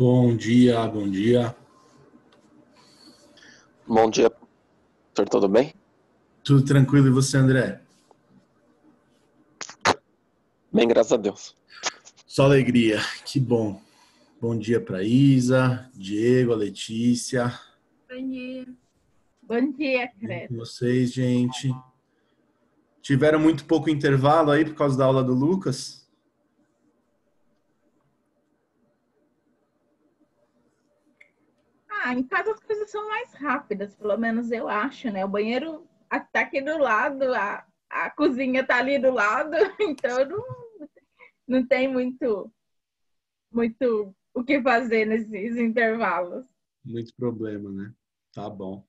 Bom dia, bom dia. Bom dia, professor, tudo bem? Tudo tranquilo e você, André? Bem, graças a Deus. Só alegria, que bom. Bom dia para Isa, Diego, a Letícia. Bom dia. Bom dia, Bem com Creto. vocês, gente. Tiveram muito pouco intervalo aí por causa da aula do Lucas? Em casa as coisas são mais rápidas, pelo menos eu acho, né? O banheiro tá aqui do lado, a cozinha tá ali do lado, então não tem muito o que fazer nesses intervalos. Muito problema, né? Tá bom.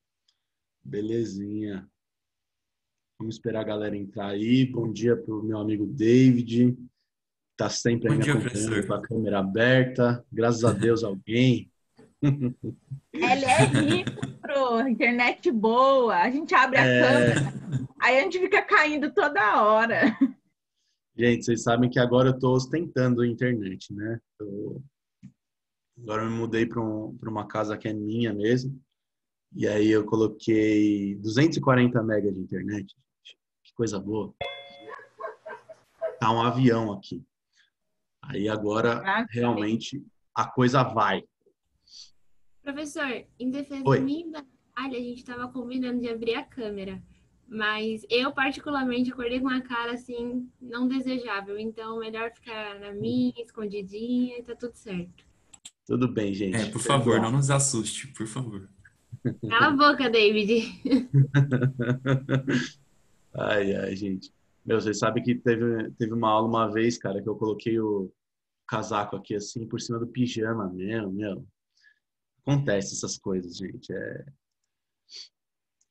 Belezinha. Vamos esperar a galera entrar aí. Bom dia pro meu amigo David. Tá sempre aí Bom me dia, acompanhando com professor. a câmera aberta. Graças a Deus, alguém. Ele é rico, pro internet boa, a gente abre a câmera, aí a gente fica caindo toda hora. Gente, vocês sabem que agora eu estou ostentando a internet, né? Agora eu me mudei para uma casa que é minha mesmo. E aí eu coloquei 240 megas de internet. Gente. Que coisa boa. Tá um avião aqui. Aí agora realmente a coisa vai. Professor, em defesa Oi. minha, a gente estava combinando de abrir a câmera, mas eu particularmente acordei com uma cara assim não desejável, então melhor ficar na minha, escondidinha e tá tudo certo. Tudo bem, gente. Por favor, não nos assuste, por favor. Cala a boca, David. Ai, ai, gente. Meu, vocês sabem que teve uma aula uma vez, cara, que eu coloquei o casaco aqui assim por cima do pijama mesmo, meu. Acontece essas coisas, gente.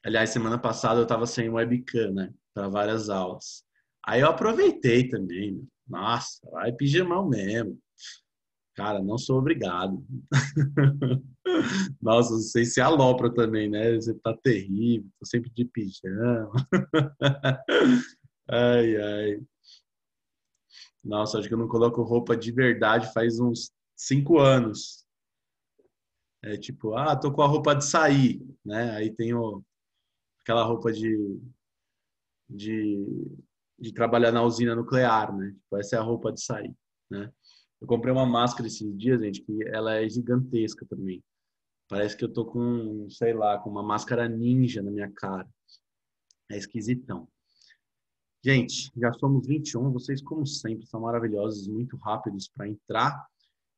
Aliás, semana passada eu tava sem webcam, né? Para várias aulas. Aí eu aproveitei também, meu. Nossa, vai pijamão mesmo. Cara, não sou obrigado. Nossa, você se alopra também, né? Você tá terrível, tô sempre de pijama. Ai, ai. Nossa, acho que eu não coloco roupa de verdade faz uns 5 anos. É tipo, tô com a roupa de sair, né? Aí tenho aquela roupa de, de trabalhar na usina nuclear, né? Tipo, essa é a roupa de sair, né? Eu comprei uma máscara esses dias, gente, que ela é gigantesca também. Parece que eu tô com, sei lá, com uma máscara ninja na minha cara. É esquisitão. Gente, já somos 21. Vocês, como sempre, são maravilhosos, muito rápidos para entrar.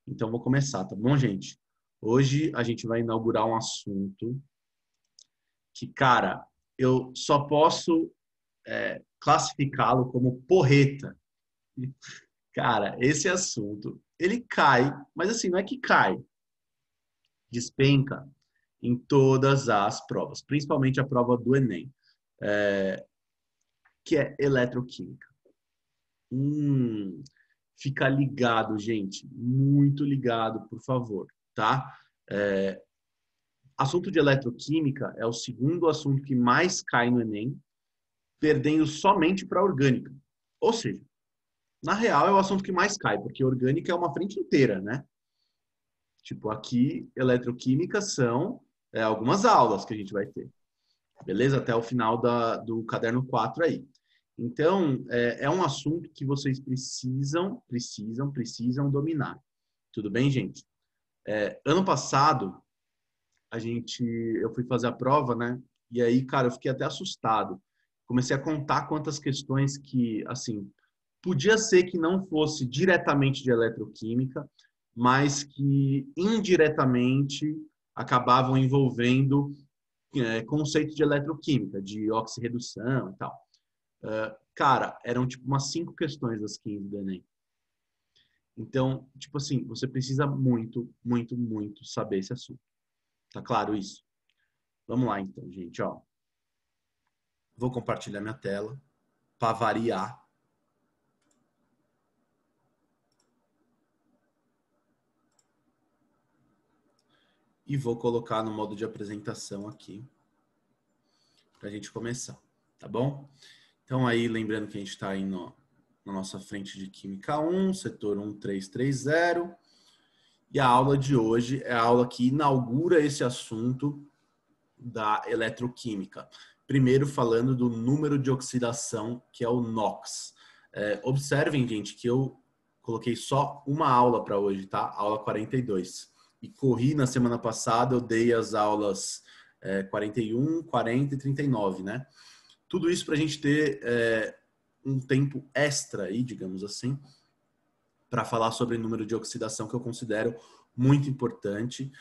Então, vou começar, tá bom, gente? Hoje a gente vai inaugurar um assunto que, cara, eu só posso classificá-lo como porreta. Cara, esse assunto, ele cai, mas assim, não é que cai, despenca em todas as provas, principalmente a prova do Enem, que é eletroquímica. Fica ligado, gente, muito ligado, por favor, tá? Assunto de eletroquímica é o segundo assunto que mais cai no Enem, perdendo somente para orgânica. Ou seja, na real é o assunto que mais cai, porque orgânica é uma frente inteira, né? Tipo, aqui, eletroquímica são algumas aulas que a gente vai ter. Beleza? Até o final do caderno 4 aí. Então, é um assunto que vocês precisam dominar. Tudo bem, gente? Ano passado, eu fui fazer a prova, né? E aí, cara, eu fiquei até assustado. Comecei a contar quantas questões que, assim, podia ser que não fosse diretamente de eletroquímica, mas que indiretamente acabavam envolvendo conceito de eletroquímica, de oxirredução e tal. Cara, eram tipo umas 5 questões das 15 do Enem. Então, tipo assim, você precisa muito, muito, muito saber esse assunto. Tá claro isso? Vamos lá então, gente, ó. Vou compartilhar minha tela para variar. E vou colocar no modo de apresentação aqui para a gente começar, tá bom? Então aí, lembrando que a gente está aí na nossa frente de Química 1, setor 1330, E a aula de hoje é a aula que inaugura esse assunto da eletroquímica. Primeiro falando do número de oxidação, que é o NOx. Observem, gente, que eu coloquei só uma aula para hoje, tá? Aula 42. E corri na semana passada, eu dei as aulas 41, 40 e 39, né? Tudo isso para a gente ter um tempo extra aí, digamos assim, para falar sobre o número de oxidação, que eu considero muito importante.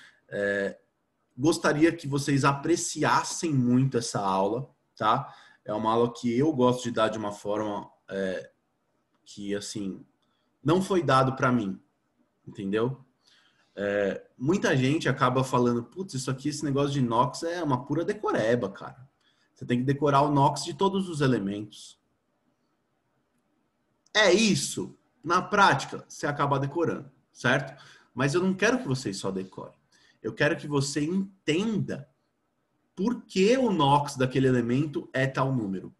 Gostaria que vocês apreciassem muito essa aula, tá? É uma aula que eu gosto de dar de uma forma que, assim, não foi dado para mim, entendeu? Muita gente acaba falando, putz, isso aqui, esse negócio de NOx é uma pura decoreba, cara. Você tem que decorar o NOx de todos os elementos. É isso. Na prática, você acaba decorando, certo? Mas eu não quero que vocês só decorem. Eu quero que você entenda por que o NOx daquele elemento é tal número.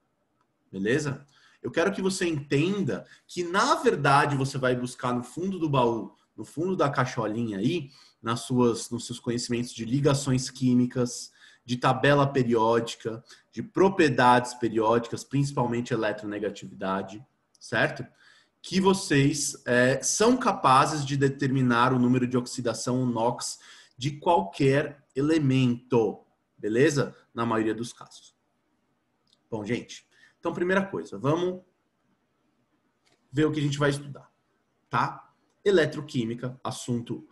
Beleza? Eu quero que você entenda que, na verdade, você vai buscar no fundo do baú, no fundo da caixolinha aí, nos seus conhecimentos de ligações químicas, de tabela periódica, de propriedades periódicas, principalmente eletronegatividade, certo? Que vocês são capazes de determinar o número de oxidação, o NOx, de qualquer elemento, beleza? Na maioria dos casos. Bom, gente, então primeira coisa, vamos ver o que a gente vai estudar, tá? Eletroquímica, assunto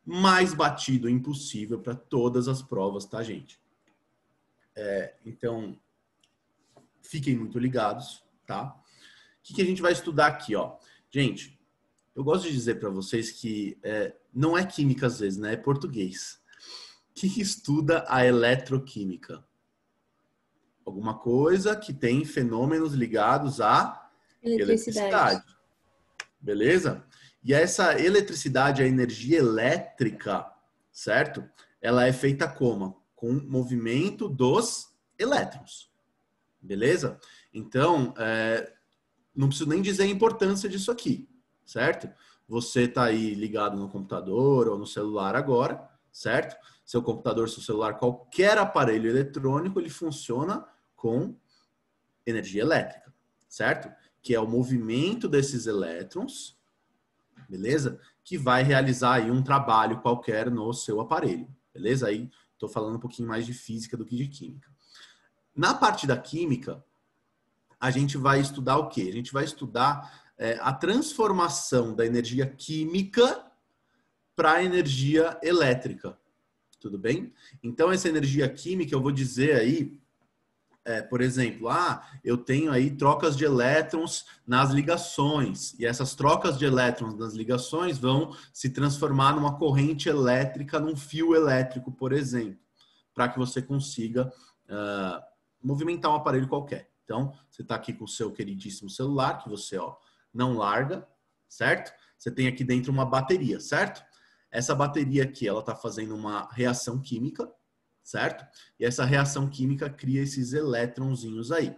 mais batido impossível para todas as provas, tá, gente? Então, fiquem muito ligados, tá? O que a gente vai estudar aqui, ó? Gente, eu gosto de dizer para vocês que não é química às vezes, né? É português. Quem estuda a eletroquímica? Alguma coisa que tem fenômenos ligados à eletricidade. Beleza? E essa eletricidade, a energia elétrica, certo? Ela é feita como? Com o movimento dos elétrons. Beleza? Então, não preciso nem dizer a importância disso aqui, certo? Você está aí ligado no computador ou no celular agora, certo? Seu computador, seu celular, qualquer aparelho eletrônico, ele funciona com energia elétrica, certo? Que é o movimento desses elétrons, beleza? Que vai realizar aí um trabalho qualquer no seu aparelho, beleza? Aí estou falando um pouquinho mais de física do que de química. Na parte da química, a gente vai estudar o quê? A gente vai estudar a transformação da energia química para a energia elétrica. Tudo bem? Então, essa energia química, eu vou dizer aí, por exemplo, eu tenho aí trocas de elétrons nas ligações. E essas trocas de elétrons nas ligações vão se transformar numa corrente elétrica, num fio elétrico, por exemplo, para que você consiga movimentar um aparelho qualquer. Então, você está aqui com o seu queridíssimo celular, que você não larga, certo? Você tem aqui dentro uma bateria, certo? Essa bateria aqui, ela está fazendo uma reação química, certo? E essa reação química cria esses elétronzinhos aí.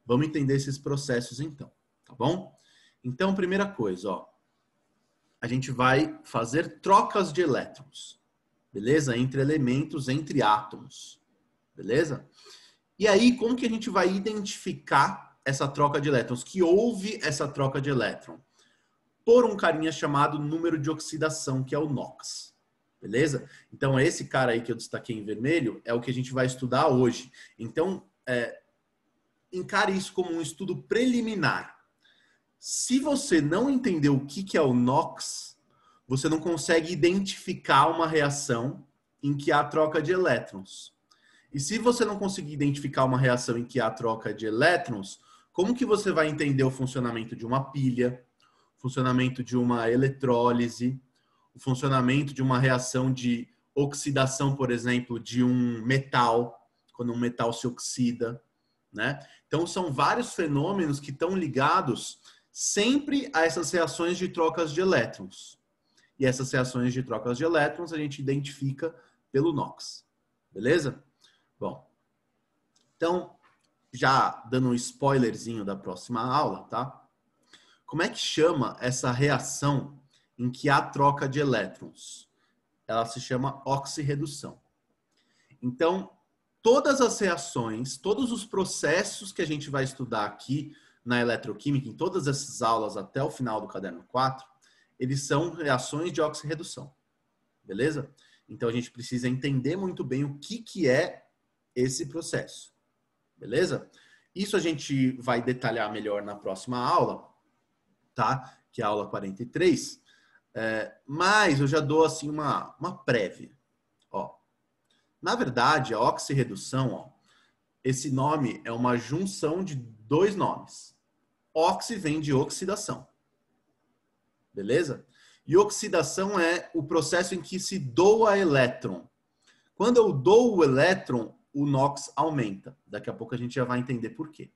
Vamos entender esses processos então, tá bom? Então, primeira coisa, a gente vai fazer trocas de elétrons, beleza? Entre elementos, entre átomos, beleza? E aí, como que a gente vai identificar essa troca de elétrons? Que houve essa troca de elétron? Por um carinha chamado número de oxidação, que é o NOx. Beleza? Então, esse cara aí que eu destaquei em vermelho é o que a gente vai estudar hoje. Então, encare isso como um estudo preliminar. Se você não entender o que é o NOx, você não consegue identificar uma reação em que há troca de elétrons. E se você não conseguir identificar uma reação em que há troca de elétrons, como que você vai entender o funcionamento de uma pilha, o funcionamento de uma eletrólise, o funcionamento de uma reação de oxidação, por exemplo, de um metal, quando um metal se oxida, né? Então, são vários fenômenos que estão ligados sempre a essas reações de trocas de elétrons. E essas reações de trocas de elétrons a gente identifica pelo NOx. Beleza? Bom, então, já dando um spoilerzinho da próxima aula, tá? Como é que chama essa reação em que há troca de elétrons? ela se chama oxirredução. Então, todas as reações, todos os processos que a gente vai estudar aqui na eletroquímica, em todas essas aulas até o final do caderno 4, eles são reações de oxirredução. Beleza? Então, a gente precisa entender muito bem o que é esse processo. Beleza? Isso a gente vai detalhar melhor na próxima aula, tá? Que é a aula 43. Mas eu já dou assim uma prévia. Ó, na verdade, a oxirredução, ó, esse nome é uma junção de dois nomes. Oxi vem de oxidação. Beleza? E oxidação é o processo em que se doa elétron. Quando eu dou o elétron, o NOx aumenta. Daqui a pouco a gente já vai entender por quê.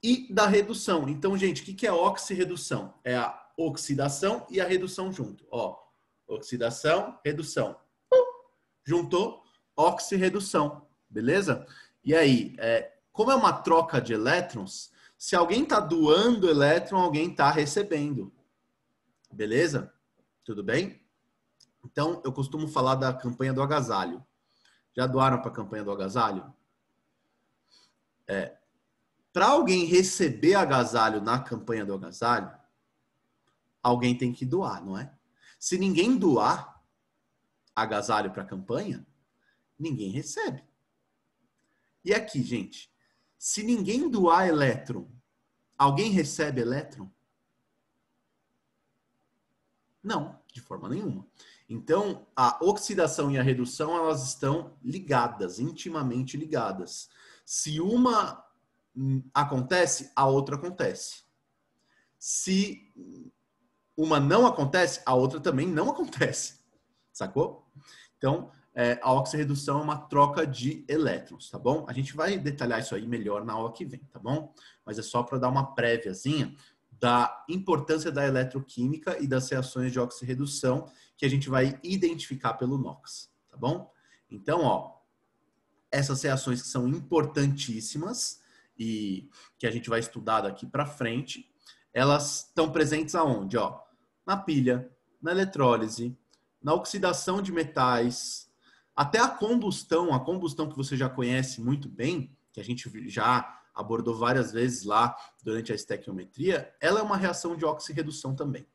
E da redução. Então, gente, o que é oxirredução? É a oxidação e a redução junto. Ó, oxidação, redução. Juntou, oxirredução. Beleza? E aí, como é uma troca de elétrons, se alguém está doando elétron, alguém está recebendo. Beleza? Tudo bem? Então, eu costumo falar da campanha do agasalho. Já doaram para a campanha do agasalho? Para alguém receber agasalho na campanha do agasalho, alguém tem que doar, não é? Se ninguém doar agasalho para a campanha, ninguém recebe. E aqui, gente, se ninguém doar elétron, alguém recebe elétron? Não, de forma nenhuma. Então, a oxidação e a redução, elas estão ligadas, intimamente ligadas. Se uma acontece, a outra acontece. Se uma não acontece, a outra também não acontece. Sacou? Então, a oxirredução é uma troca de elétrons, tá bom? A gente vai detalhar isso aí melhor na aula que vem, tá bom? Mas é só para dar uma préviazinha da importância da eletroquímica e das reações de oxirredução que a gente vai identificar pelo NOx, tá bom? Então, ó, essas reações que são importantíssimas e que a gente vai estudar daqui para frente, elas estão presentes aonde? Ó, na pilha, na eletrólise, na oxidação de metais, até a combustão que você já conhece muito bem, que a gente já abordou várias vezes lá durante a estequiometria, ela é uma reação de oxirredução também.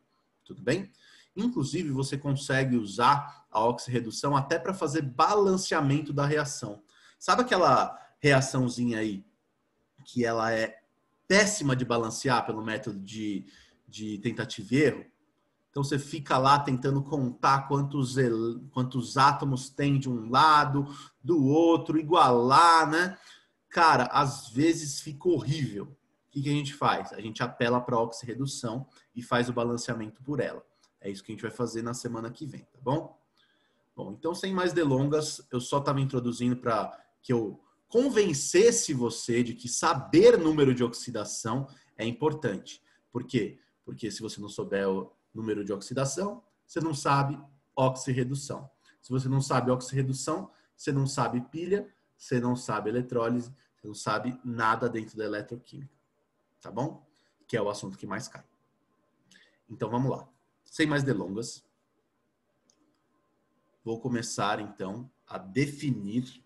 Tudo bem? Inclusive, você consegue usar a oxirredução até para fazer balanceamento da reação. Sabe aquela reaçãozinha aí que ela é péssima de balancear pelo método de tentativa e erro? Então, você fica lá tentando contar quantos átomos tem de um lado, do outro, igualar, né? Cara, às vezes fica horrível. O que a gente faz? A gente apela para a oxirredução e faz o balanceamento por ela. É isso que a gente vai fazer na semana que vem, tá bom? Bom, então, sem mais delongas, eu só estava introduzindo para que eu convencesse você de que saber número de oxidação é importante. Por quê? Porque se você não souber o número de oxidação, você não sabe oxirredução. Se você não sabe oxirredução, você não sabe pilha, você não sabe eletrólise, você não sabe nada dentro da eletroquímica. Tá bom? Que é o assunto que mais cai. Então, vamos lá. Sem mais delongas, vou começar, então, a definir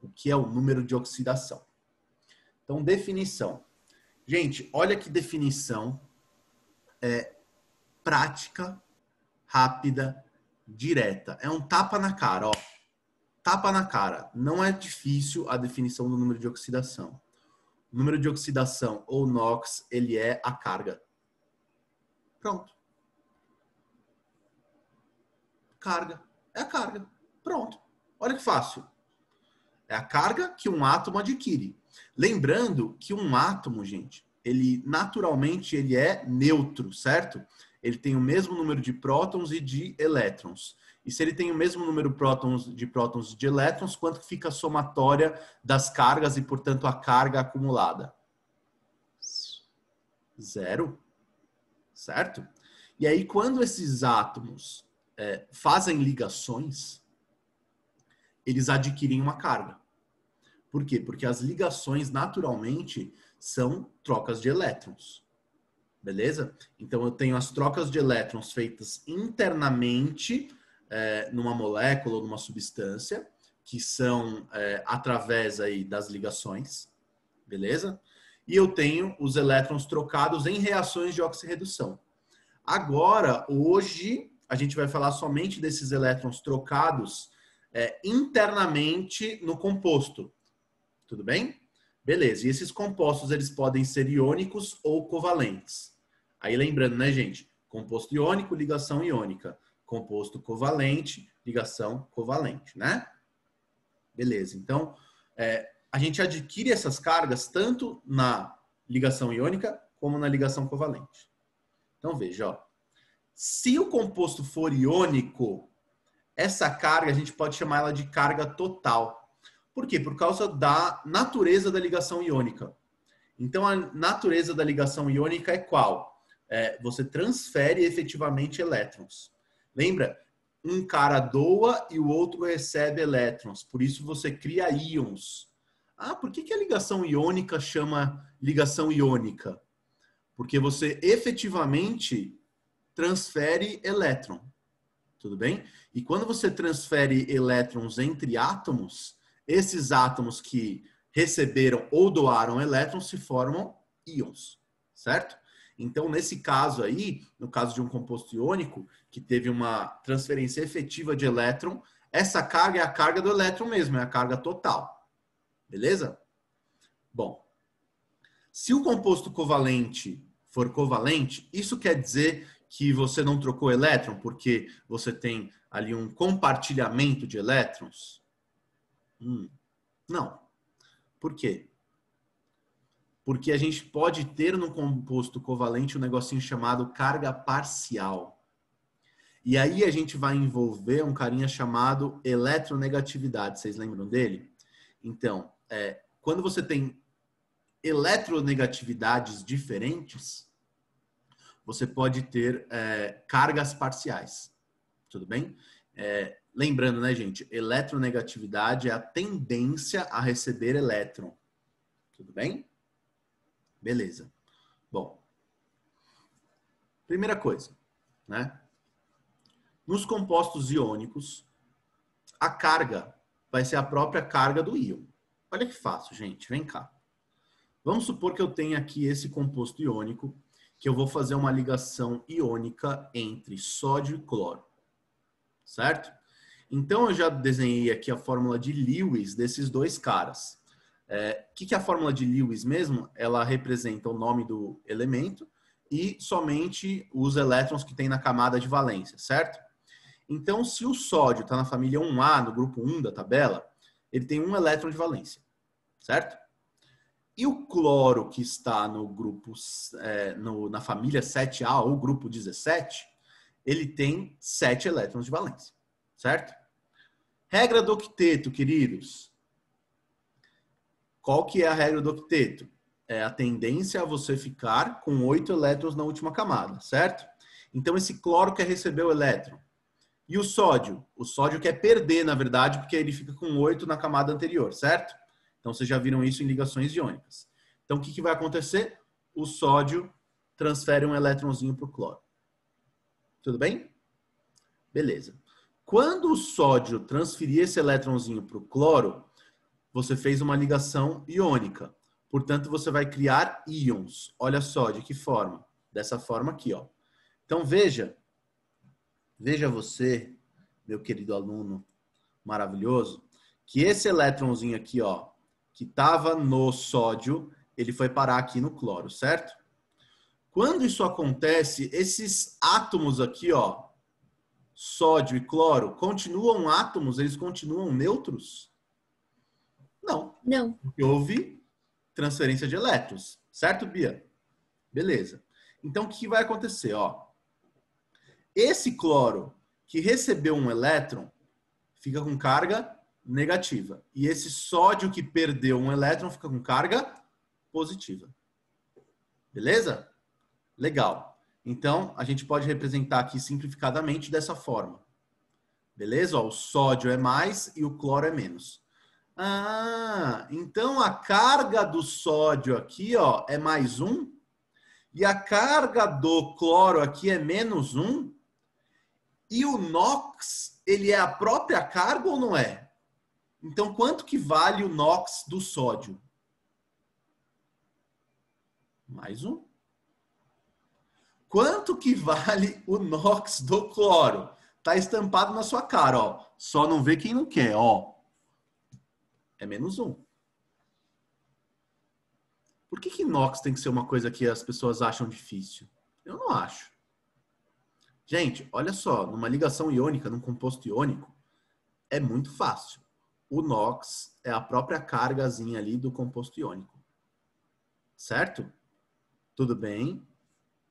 o que é o número de oxidação. Então, definição. Gente, olha que definição prática, rápida, direta. É um tapa na cara, ó. Tapa na cara. Não é difícil a definição do número de oxidação. O número de oxidação, ou NOx, ele é a carga. Pronto. Carga. É a carga. Pronto. Olha que fácil. É a carga que um átomo adquire. Lembrando que um átomo, gente, ele naturalmente ele é neutro, certo? Ele tem o mesmo número de prótons e de elétrons. E se ele tem o mesmo número de prótons e de elétrons, quanto fica a somatória das cargas e, portanto, a carga acumulada? 0. Certo? E aí, quando esses átomos fazem ligações, eles adquirem uma carga. Por quê? Porque as ligações, naturalmente, são trocas de elétrons. Beleza? Então, eu tenho as trocas de elétrons feitas internamente numa molécula ou numa substância, que são através aí das ligações. Beleza? E eu tenho os elétrons trocados em reações de oxirredução. Agora, hoje, a gente vai falar somente desses elétrons trocados internamente no composto. Tudo bem? Beleza. E esses compostos, eles podem ser iônicos ou covalentes. Aí, lembrando, né, gente? Composto iônico, ligação iônica. Composto covalente, ligação covalente, né? Beleza. Então, a gente adquire essas cargas tanto na ligação iônica como na ligação covalente. Então, veja, ó. Se o composto for iônico, essa carga a gente pode chamar ela de carga total. Por quê? Por causa da natureza da ligação iônica. Então, a natureza da ligação iônica é qual? Você transfere efetivamente elétrons. Lembra? Um cara doa e o outro recebe elétrons. Por isso você cria íons. Ah, por que a ligação iônica chama ligação iônica? Porque você efetivamente transfere elétron. Tudo bem? E quando você transfere elétrons entre átomos, esses átomos que receberam ou doaram elétrons se formam íons, certo? Então, nesse caso aí, no caso de um composto iônico, que teve uma transferência efetiva de elétron, essa carga é a carga do elétron mesmo, é a carga total. Beleza? Bom, se o composto covalente for covalente, isso quer dizer que você não trocou elétron porque você tem ali um compartilhamento de elétrons? Não. Por quê? Porque a gente pode ter no composto covalente um negocinho chamado carga parcial. E aí a gente vai envolver um carinha chamado eletronegatividade. Vocês lembram dele? Então, quando você tem eletronegatividades diferentes, você pode ter cargas parciais. Tudo bem? Lembrando, né, gente? Eletronegatividade é a tendência a receber elétron. Tudo bem? Beleza. Bom, primeira coisa, né? Nos compostos iônicos, a carga vai ser a própria carga do íon. Olha que fácil, gente. Vem cá. Vamos supor que eu tenha aqui esse composto iônico, que eu vou fazer uma ligação iônica entre sódio e cloro. Certo? Então, eu já desenhei aqui a fórmula de Lewis desses dois caras. O que é a fórmula de Lewis mesmo? Ela representa o nome do elemento e somente os elétrons que tem na camada de valência, certo? Então, se o sódio está na família 1A, no grupo 1 da tabela, ele tem um elétron de valência, certo? E o cloro que está no grupo, na família 7A, ou grupo 17, ele tem 7 elétrons de valência, certo? Regra do octeto, queridos. Qual que é a regra do octeto? É a tendência a você ficar com 8 elétrons na última camada, certo? Então, esse cloro quer receber o elétron. E o sódio? O sódio quer perder, na verdade, porque ele fica com 8 na camada anterior, certo? Então, vocês já viram isso em ligações iônicas. Então, o que vai acontecer? O sódio transfere um elétronzinho para o cloro. Tudo bem? Beleza. Quando o sódio transferir esse elétronzinho para o cloro, você fez uma ligação iônica. Portanto, você vai criar íons. Olha só de que forma. Dessa forma aqui, ó. Então, veja você, meu querido aluno maravilhoso, que esse elétronzinho aqui, ó, que estava no sódio, ele foi parar aqui no cloro, certo? Quando isso acontece, esses átomos aqui, ó, sódio e cloro, continuam átomos? Eles continuam neutros? Não. Não. Porque houve transferência de elétrons, certo, Bia? Beleza. Então, o que vai acontecer, ó? Esse cloro que recebeu um elétron fica com carga negativa. E esse sódio que perdeu um elétron fica com carga positiva. Beleza? Legal. Então, a gente pode representar aqui simplificadamente dessa forma. Beleza? Ó, o sódio é mais e o cloro é menos. Ah, então a carga do sódio aqui, ó, é mais 1. E a carga do cloro aqui é -1. E o NOx, ele é a própria carga ou não é? Então, quanto que vale o NOx do sódio? +1. Quanto que vale o NOx do cloro? Tá estampado na sua cara, ó. Só não vê quem não quer, ó. É -1. Por que NOx tem que ser uma coisa que as pessoas acham difícil? Eu não acho. Gente, olha só, numa ligação iônica, num composto iônico, é muito fácil. O NOx é a própria cargazinha ali do composto iônico. Certo? Tudo bem?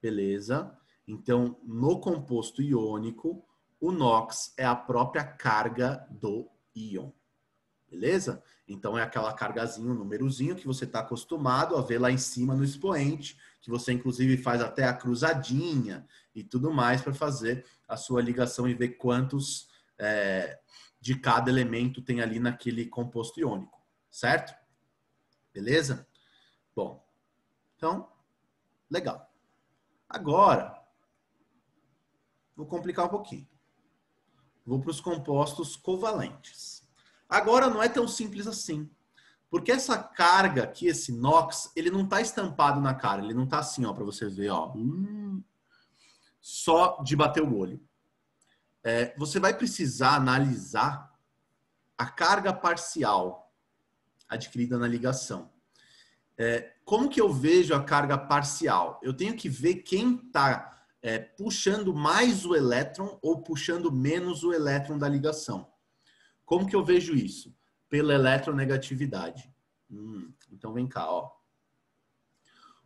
Beleza. Então, no composto iônico, o NOx é a própria carga do íon. Beleza? Então, é aquela cargazinha, um númerozinho que você está acostumado a ver lá em cima no expoente, que você, inclusive, faz até a cruzadinha e tudo mais para fazer a sua ligação e ver quantos de cada elemento tem ali naquele composto iônico. Certo? Beleza? Bom, então, legal. Agora, vou complicar um pouquinho. Vou para os compostos covalentes. Agora não é tão simples assim. Porque essa carga aqui, esse NOx, ele não está estampado na cara. Ele não está assim, ó, para vocês verem, ó. Só de bater o olho. Você vai precisar analisar a carga parcial adquirida na ligação. Como que eu vejo a carga parcial? Eu tenho que ver quem está puxando mais o elétron ou puxando menos o elétron da ligação. Como que eu vejo isso? Pela eletronegatividade. Então vem cá, ó.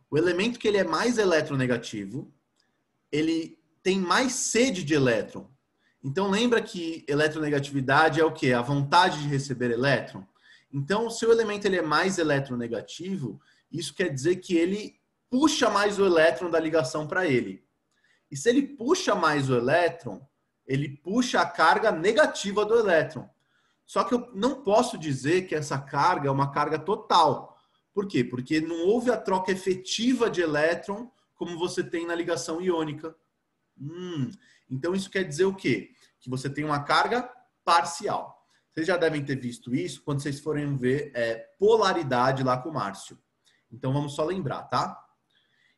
O elemento que ele é mais eletronegativo, ele tem mais sede de elétron. Então lembra que eletronegatividade é o quê? A vontade de receber elétron. Então, se o elemento ele é mais eletronegativo, isso quer dizer que ele puxa mais o elétron da ligação para ele. E se ele puxa mais o elétron, ele puxa a carga negativa do elétron. Só que eu não posso dizer que essa carga é uma carga total. Por quê? Porque não houve a troca efetiva de elétron como você tem na ligação iônica. Então isso quer dizer o quê? Que você tem uma carga parcial. Vocês já devem ter visto isso quando vocês forem ver polaridade lá com o Márcio. Então vamos só lembrar, tá?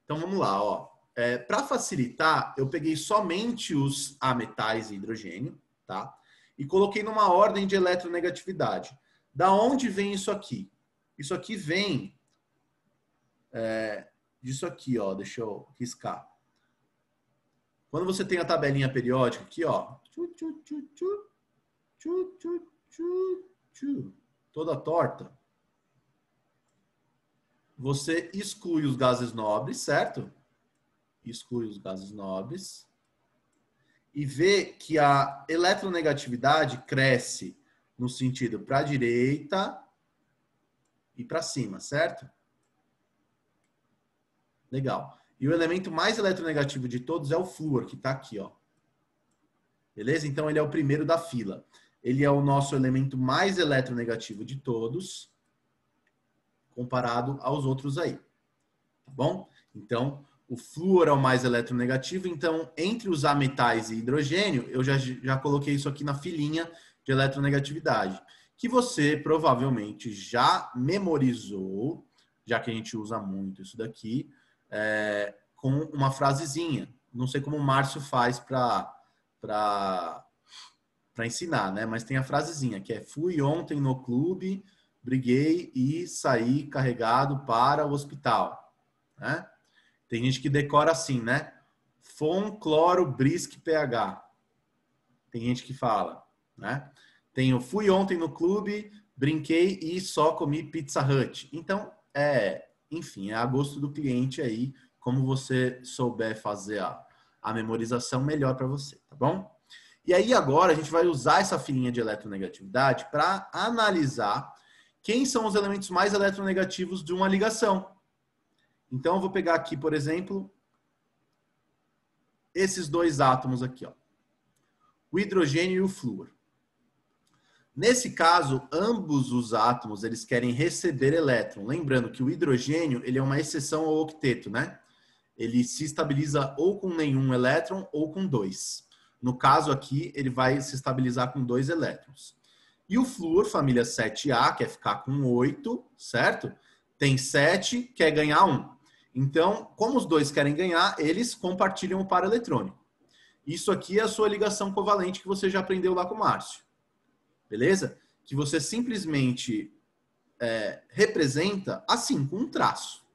Então vamos lá, ó. Para facilitar, eu peguei somente os ametais e hidrogênio, tá? E coloquei numa ordem de eletronegatividade. Da onde vem isso aqui? Isso aqui vem disso aqui, ó. Deixa eu riscar. Quando você tem a tabelinha periódica aqui, ó. Toda torta. Você exclui os gases nobres, certo? Exclui os gases nobres. E vê que a eletronegatividade cresce no sentido para a direita e para cima, certo? Legal. E o elemento mais eletronegativo de todos é o flúor, que está aqui, ó. Beleza? Então, ele é o primeiro da fila. Ele é o nosso elemento mais eletronegativo de todos, comparado aos outros aí. Tá bom? Então, o flúor é o mais eletronegativo. Então, entre os ametais e hidrogênio, eu já coloquei isso aqui na filinha de eletronegatividade, que você provavelmente já memorizou, já que a gente usa muito isso daqui, com uma frasezinha. Não sei como o Márcio faz para ensinar, né? Mas tem a frasezinha, que é: fui ontem no clube, briguei e saí carregado para o hospital, né? Tem gente que decora assim, né? Fom, cloro, brisk, pH. Tem gente que fala, né? Tem o fui ontem no clube, brinquei e só comi Pizza Hut. Então, enfim, é a gosto do cliente aí, como você souber fazer a memorização, melhor para você, tá bom? E aí agora a gente vai usar essa filinha de eletronegatividade para analisar quem são os elementos mais eletronegativos de uma ligação. Então eu vou pegar aqui, por exemplo, esses dois átomos aqui, ó. O hidrogênio e o flúor. Nesse caso, ambos os átomos, eles querem receber elétron. Lembrando que o hidrogênio, ele é uma exceção ao octeto, né? ele se estabiliza ou com nenhum elétron ou com 2. No caso aqui, ele vai se estabilizar com 2 elétrons. E o flúor, família 7A, quer ficar com 8, certo? Tem 7, quer ganhar 1. Então, como os dois querem ganhar, eles compartilham o par eletrônico. Isso aqui é a sua ligação covalente que você já aprendeu lá com o Márcio. Beleza? Que você simplesmente representa assim, com um traço.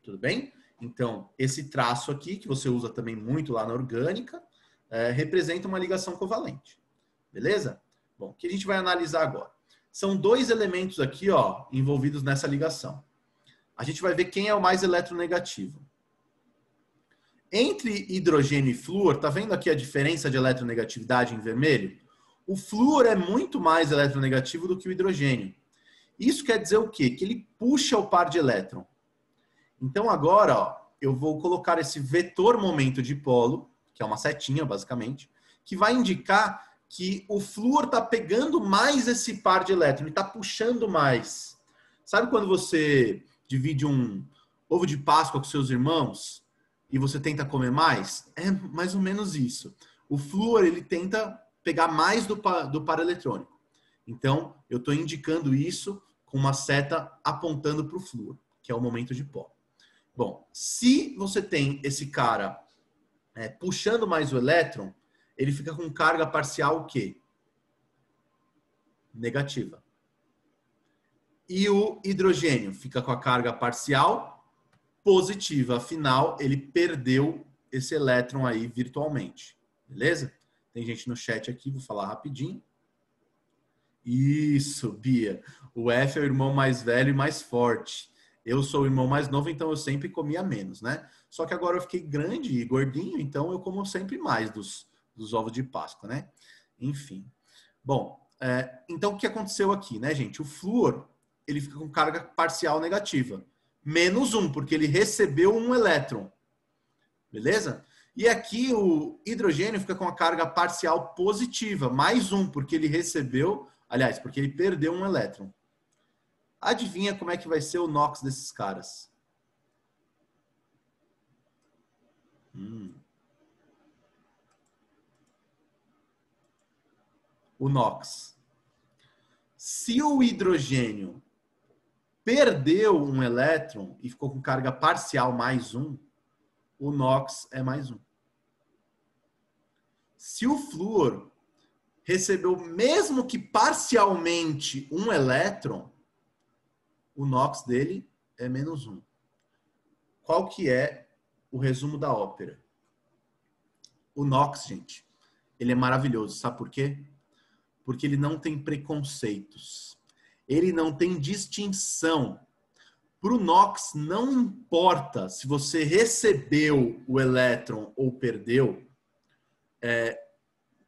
Tudo bem? Então, esse traço aqui, que você usa também muito lá na orgânica, representa uma ligação covalente. Beleza? Bom, o que a gente vai analisar agora? São 2 elementos aqui, ó, envolvidos nessa ligação. A gente vai ver quem é o mais eletronegativo. Entre hidrogênio e flúor, tá vendo aqui a diferença de eletronegatividade em vermelho? O flúor é muito mais eletronegativo do que o hidrogênio. Isso quer dizer o quê? Que ele puxa o par de elétron. Então agora, ó, eu vou colocar esse vetor momento dipolo, que é uma setinha basicamente, que vai indicar que o flúor está pegando mais esse par de elétron, ele está puxando mais. Sabe quando você divide um ovo de Páscoa com seus irmãos e você tenta comer mais? É mais ou menos isso. O flúor, ele tenta pegar mais do par eletrônico. Então, eu estou indicando isso com uma seta apontando para o flúor, que é o momento dipolo. Bom, se você tem esse cara puxando mais o elétron, ele fica com carga parcial o quê? Negativa. E o hidrogênio fica com a carga parcial positiva. Afinal, ele perdeu esse elétron aí virtualmente. Beleza? Tem gente no chat aqui, vou falar rapidinho. Isso, Bia. O F é o irmão mais velho e mais forte. Eu sou o irmão mais novo, então eu sempre comia menos, né? Só que agora eu fiquei grande e gordinho, então eu como sempre mais dos ovos de Páscoa, né? Enfim. Bom, então o que aconteceu aqui, né, gente? O flúor, ele fica com carga parcial negativa. -1, porque ele recebeu um elétron. Beleza? E aqui o hidrogênio fica com a carga parcial positiva, +1, porque ele recebeu, aliás, porque ele perdeu um elétron. Adivinha como é que vai ser o NOx desses caras? O NOx. Se o hidrogênio perdeu um elétron e ficou com carga parcial +1, o NOx é +1. Se o flúor recebeu, mesmo que parcialmente, um elétron, o NOx dele é -1. Qual que é o resumo da ópera? O NOx, gente, ele é maravilhoso. Sabe por quê? Porque ele não tem preconceitos. Ele não tem distinção. Para o NOx, não importa se você recebeu o elétron ou perdeu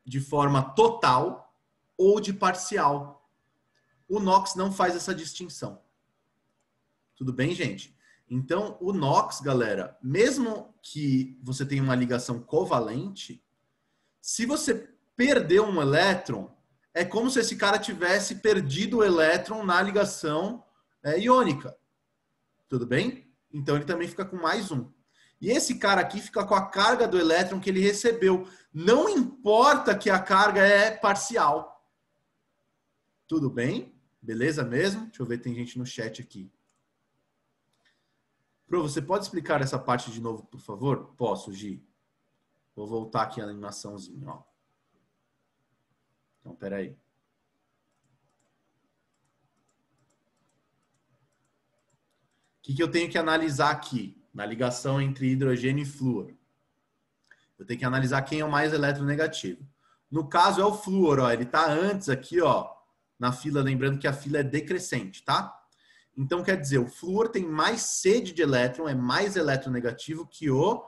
de forma total ou de parcial. O NOx não faz essa distinção. Tudo bem, gente? Então, o NOx, galera, mesmo que você tenha uma ligação covalente, se você perdeu um elétron, é como se esse cara tivesse perdido o elétron na ligação iônica. Tudo bem? Então, ele também fica com +1. E esse cara aqui fica com a carga do elétron que ele recebeu. Não importa que a carga é parcial. Tudo bem? Beleza mesmo? Deixa eu ver, tem gente no chat aqui. Pro, você pode explicar essa parte de novo, por favor? Posso, Gi. Vou voltar aqui a animaçãozinha, ó. Então, peraí. O que eu tenho que analisar aqui na ligação entre hidrogênio e flúor? Eu tenho que analisar quem é o mais eletronegativo. No caso é o flúor, ó, ele está antes aqui, ó, na fila, lembrando que a fila é decrescente, tá? Então quer dizer, o flúor tem mais sede de elétron, é mais eletronegativo que o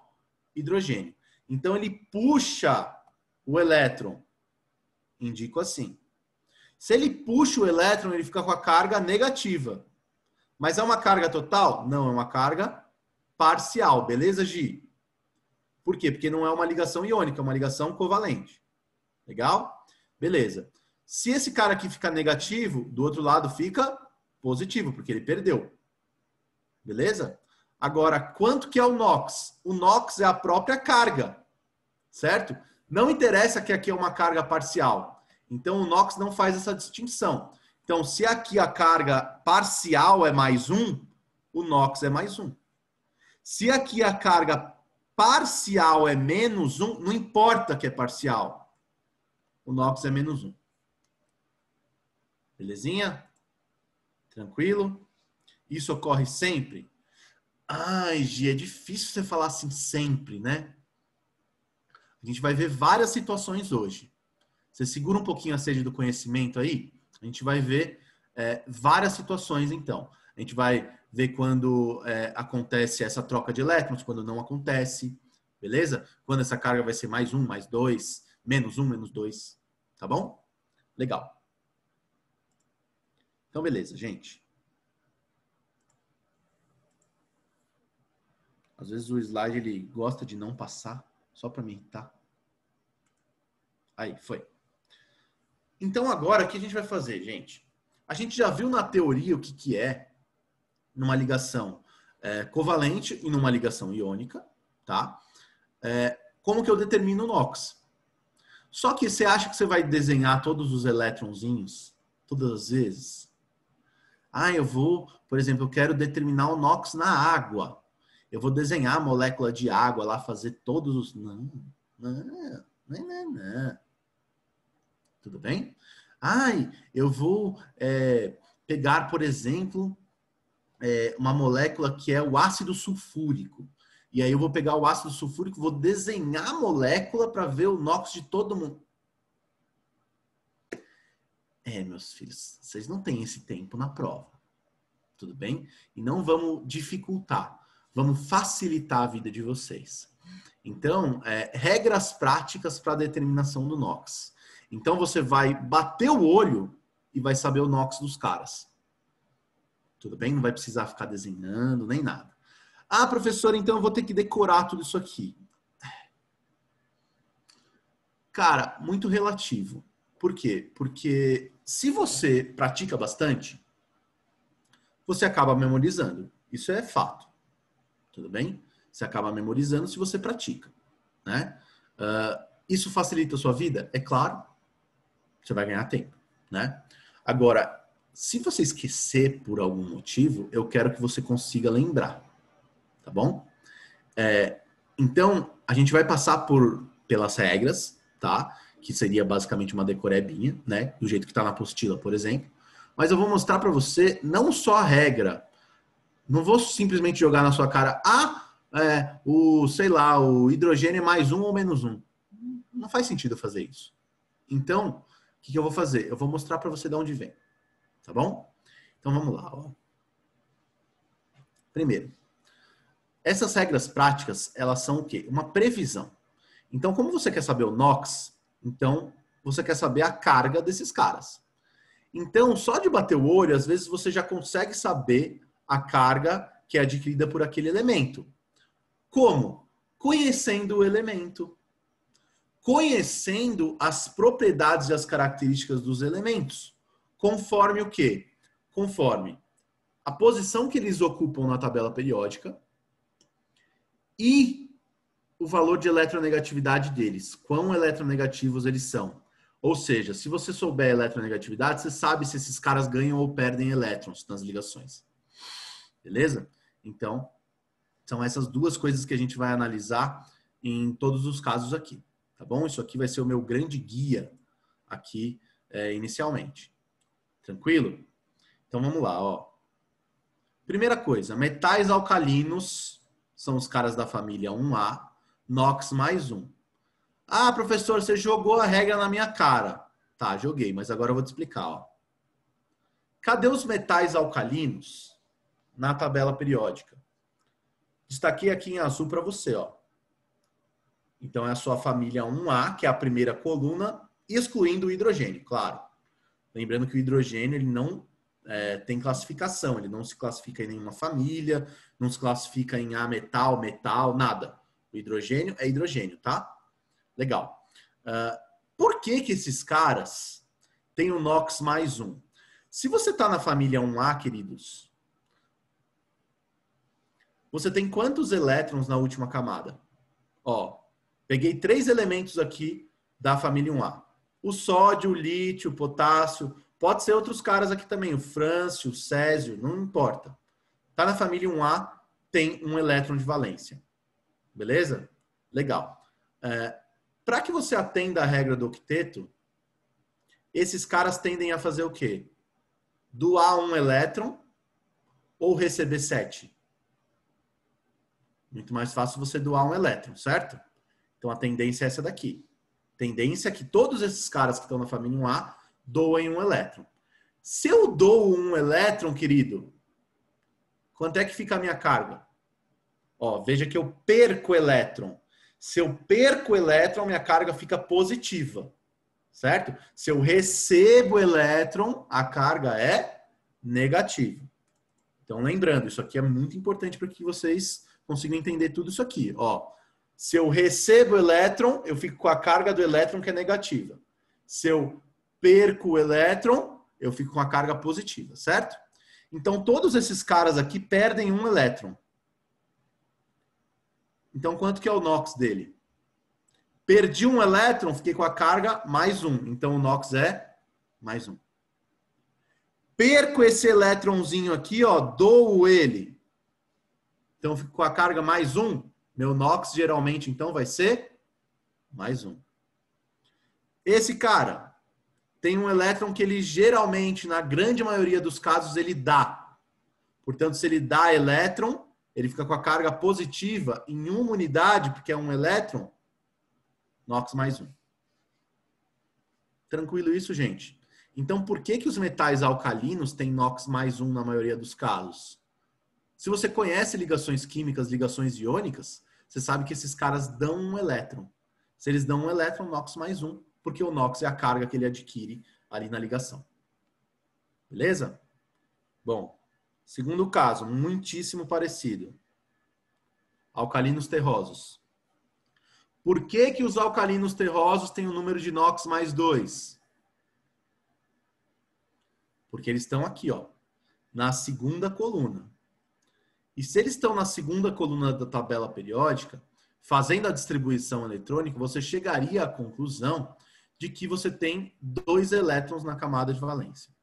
hidrogênio. Então ele puxa o elétron. Indico assim. Se ele puxa o elétron, ele fica com a carga negativa. Mas é uma carga total? Não, é uma carga parcial. Beleza, Gi? Por quê? Porque não é uma ligação iônica, é uma ligação covalente. Legal? Beleza. Se esse cara aqui fica negativo, do outro lado fica positivo, porque ele perdeu. Beleza? Agora, quanto que é o NOx? O NOx é a própria carga, certo? Não interessa que aqui é uma carga parcial. Então, o NOx não faz essa distinção. Então, se aqui a carga parcial é mais 1, o NOx é mais 1. Se aqui a carga parcial é menos 1, não importa que é parcial. O NOx é menos 1. Belezinha? Tranquilo? Isso ocorre sempre? Ai, Gi, é difícil você falar assim sempre, né? A gente vai ver várias situações hoje. Você segura um pouquinho a sede do conhecimento aí? A gente vai ver várias situações, então. A gente vai ver quando acontece essa troca de elétrons, quando não acontece, beleza? Quando essa carga vai ser mais 1, mais 2, menos 1, menos 2, tá bom? Legal. Então, beleza, gente. Às vezes o slide ele gosta de não passar, só para me irritar. Aí, foi. Então, agora, o que a gente vai fazer, gente? A gente já viu na teoria o que é numa ligação covalente e numa ligação iônica, tá? Como que eu determino o NOx? Só que você acha que você vai desenhar todos os elétronzinhos todas as vezes? Ah, eu vou, por exemplo, eu quero determinar o NOx na água. Eu vou desenhar a molécula de água lá, fazer todos os... Não. Tudo bem? Ai, eu vou pegar, por exemplo, uma molécula que é o ácido sulfúrico. E aí eu vou pegar o ácido sulfúrico, vou desenhar a molécula para ver o NOx de todo mundo. Meus filhos, vocês não têm esse tempo na prova. Tudo bem? E não vamos dificultar. Vamos facilitar a vida de vocês. Então, regras práticas para a determinação do NOx. Então, você vai bater o olho e vai saber o NOx dos caras. Tudo bem? Não vai precisar ficar desenhando, nem nada. Ah, professor, então eu vou ter que decorar tudo isso aqui. Cara, muito relativo. Por quê? Porque se você pratica bastante, você acaba memorizando. Isso é fato. Tudo bem? Você acaba memorizando se você pratica, né? Isso facilita a sua vida? É claro. Você vai ganhar tempo, né? Agora, se você esquecer por algum motivo, eu quero que você consiga lembrar, tá bom? Então, a gente vai passar pelas regras, tá? Que seria basicamente uma decorebinha, né? Do jeito que está na apostila, por exemplo. Mas eu vou mostrar para você não só a regra. Não vou simplesmente jogar na sua cara, o hidrogênio é mais 1 ou menos 1. Não faz sentido fazer isso. Então, o que eu vou fazer? Eu vou mostrar para você de onde vem. Tá bom? Então, vamos lá. Ó. Primeiro, essas regras práticas, elas são o quê? Uma previsão. Então, como você quer saber o NOx, então você quer saber a carga desses caras. Então, só de bater o olho, às vezes você já consegue saber a carga que é adquirida por aquele elemento. Como? Conhecendo o elemento. Conhecendo as propriedades e as características dos elementos. Conforme o quê? Conforme a posição que eles ocupam na tabela periódica e o valor de eletronegatividade deles. Quão eletronegativos eles são. Ou seja, se você souber a eletronegatividade, você sabe se esses caras ganham ou perdem elétrons nas ligações. Beleza? Então, são essas duas coisas que a gente vai analisar em todos os casos aqui. Tá bom? Isso aqui vai ser o meu grande guia aqui inicialmente. Tranquilo? Então, vamos lá. Ó. Primeira coisa, metais alcalinos são os caras da família 1A, NOx mais 1. Ah, professor, você jogou a regra na minha cara. Tá, joguei, mas agora eu vou te explicar. Ó. Cadê os metais alcalinos na tabela periódica? Destaquei aqui em azul para você. Ó. Então, é a sua família 1A, que é a primeira coluna, excluindo o hidrogênio, claro. Lembrando que o hidrogênio ele não tem classificação, ele não se classifica em nenhuma família, não se classifica em A metal, metal, nada. O hidrogênio é hidrogênio, tá? Legal. Por que esses caras têm o NOx mais 1? Se você está na família 1A, queridos, você tem quantos elétrons na última camada? Ó, peguei 3 elementos aqui da família 1A. O sódio, o lítio, o potássio, pode ser outros caras aqui também, o frâncio, o césio, não importa. Tá na família 1A, tem um elétron de valência. Beleza? Legal. Para que você atenda a regra do octeto, esses caras tendem a fazer o quê? Doar um elétron ou receber 7? Muito mais fácil você doar um elétron, certo? Então a tendência é essa daqui. Tendência é que todos esses caras que estão na família 1A doem um elétron. Se eu dou um elétron, querido, quanto é que fica a minha carga? Ó, veja que eu perco elétron. Se eu perco elétron, minha carga fica positiva, certo? Se eu recebo elétron, a carga é negativa. Então, lembrando, isso aqui é muito importante para que vocês consigam entender tudo isso aqui. Ó, se eu recebo elétron, eu fico com a carga do elétron que é negativa. Se eu perco o elétron, eu fico com a carga positiva, certo? Então, todos esses caras aqui perdem um elétron. Então, quanto que é o NOx dele? Perdi um elétron, fiquei com a carga mais 1. Então, o NOx é mais 1. Perco esse elétronzinho aqui, ó, dou ele. Então, fico com a carga mais 1. Meu NOx, geralmente, então, vai ser mais 1. Esse cara tem um elétron que ele, geralmente, na grande maioria dos casos, ele dá. Portanto, se ele dá elétron, ele fica com a carga positiva em uma unidade, porque é um elétron, NOx mais 1. Tranquilo isso, gente? Então, por que que os metais alcalinos têm NOx mais 1 na maioria dos casos? Se você conhece ligações químicas, ligações iônicas, você sabe que esses caras dão um elétron. Se eles dão um elétron, NOx mais 1, porque o NOx é a carga que ele adquire ali na ligação. Beleza? Bom, segundo caso, muitíssimo parecido. Alcalinos terrosos. Por que que os alcalinos terrosos têm o número de NOx mais 2? Porque eles estão aqui, ó, na segunda coluna. E se eles estão na segunda coluna da tabela periódica, fazendo a distribuição eletrônica, você chegaria à conclusão de que você tem 2 elétrons na camada de valência.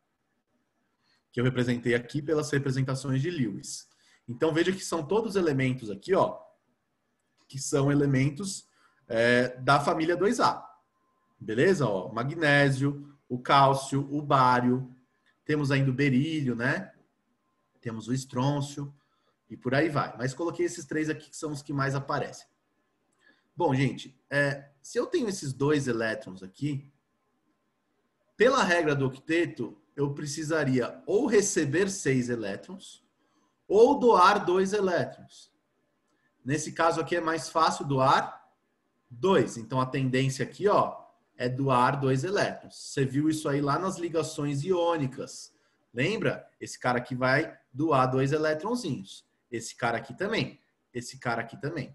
Que eu representei aqui pelas representações de Lewis. Então, veja que são todos elementos aqui, ó, que são elementos da família 2A. Beleza? Ó, magnésio, o cálcio, o bário, temos ainda o berílio, né? Temos o estrôncio e por aí vai. Mas coloquei esses 3 aqui que são os que mais aparecem. Bom, gente, se eu tenho esses 2 elétrons aqui, pela regra do octeto, eu precisaria ou receber 6 elétrons ou doar 2 elétrons. Nesse caso aqui é mais fácil doar 2. Então a tendência aqui, ó, é doar 2 elétrons. Você viu isso aí lá nas ligações iônicas. Lembra? Esse cara aqui vai doar 2 elétronzinhos. Esse cara aqui também. Esse cara aqui também.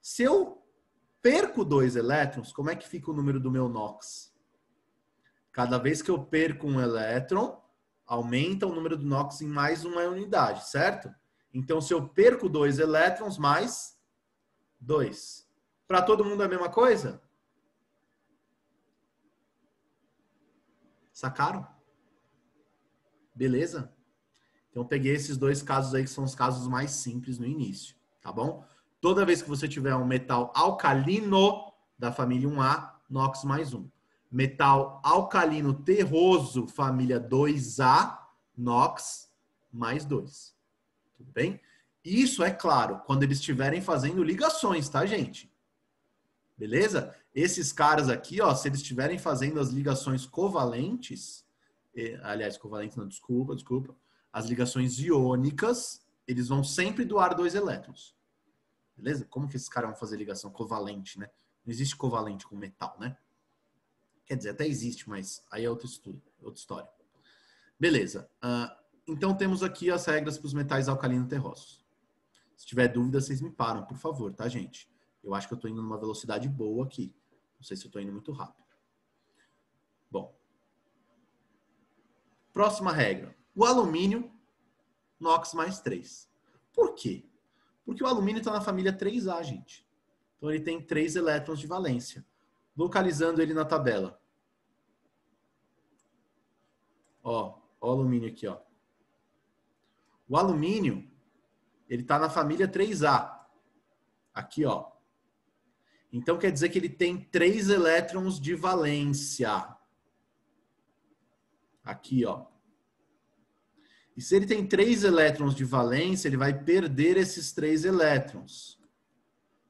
Se eu perco 2 elétrons, como é que fica o número do meu NOx? Cada vez que eu perco um elétron, aumenta o número do NOx em mais uma unidade, certo? Então, se eu perco 2 elétrons, mais 2. Para todo mundo é a mesma coisa? Sacaram? Beleza? Então, eu peguei esses 2 casos aí, que são os casos mais simples no início, tá bom? Toda vez que você tiver um metal alcalino da família 1A, NOx mais 1. Metal alcalino terroso, família 2A, NOx mais 2. Tudo bem? Isso é claro, quando eles estiverem fazendo ligações, tá, gente? Beleza? Esses caras aqui, ó, se eles estiverem fazendo as ligações covalentes, aliás, covalentes não, desculpa. As ligações iônicas, eles vão sempre doar 2 elétrons. Beleza? Como que esses caras vão fazer ligação covalente, né? Não existe covalente com metal, né? Quer dizer, até existe, mas aí é outro estudo, outra história. Beleza. Então, temos aqui as regras para os metais alcalinos terrosos. Se tiver dúvida, vocês me param, por favor, tá, gente? Eu acho que eu estou indo numa velocidade boa aqui. Não sei se eu estou indo muito rápido. Bom. Próxima regra. O alumínio, NOx mais 3. Por quê? Porque o alumínio está na família 3A, gente. Então ele tem 3 elétrons de valência. Localizando ele na tabela. Ó o alumínio aqui, ó. O alumínio, ele está na família 3A. Aqui, ó. Então quer dizer que ele tem 3 elétrons de valência. Aqui, ó. E se ele tem 3 elétrons de valência, ele vai perder esses 3 elétrons.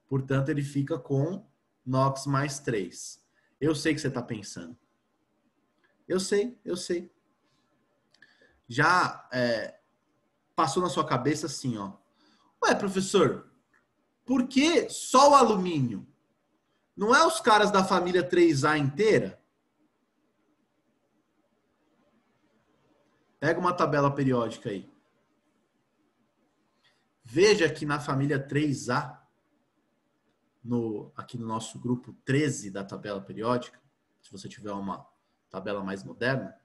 Portanto, ele fica com NOx mais 3. Eu sei que você está pensando. Eu sei. Já passou na sua cabeça assim, ó. Ué, professor, por que só o alumínio? Não é os caras da família 3A inteira? Pega uma tabela periódica aí. Veja que na família 3A, aqui no nosso grupo 13 da tabela periódica, se você tiver uma tabela mais moderna,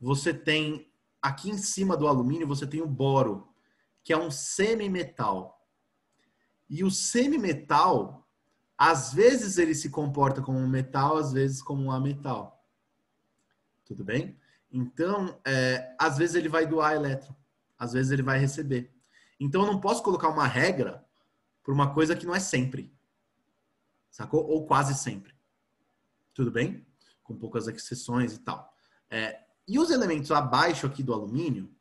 você tem, aqui em cima do alumínio, você tem o boro, que é um semimetal. E o semimetal, às vezes ele se comporta como um metal, às vezes como um ametal. Tudo bem? Então, às vezes ele vai doar elétron, às vezes ele vai receber. Então, eu não posso colocar uma regra para uma coisa que não é sempre. Sacou? Ou quase sempre. Tudo bem? Com poucas exceções e tal. E os elementos abaixo aqui do alumínio,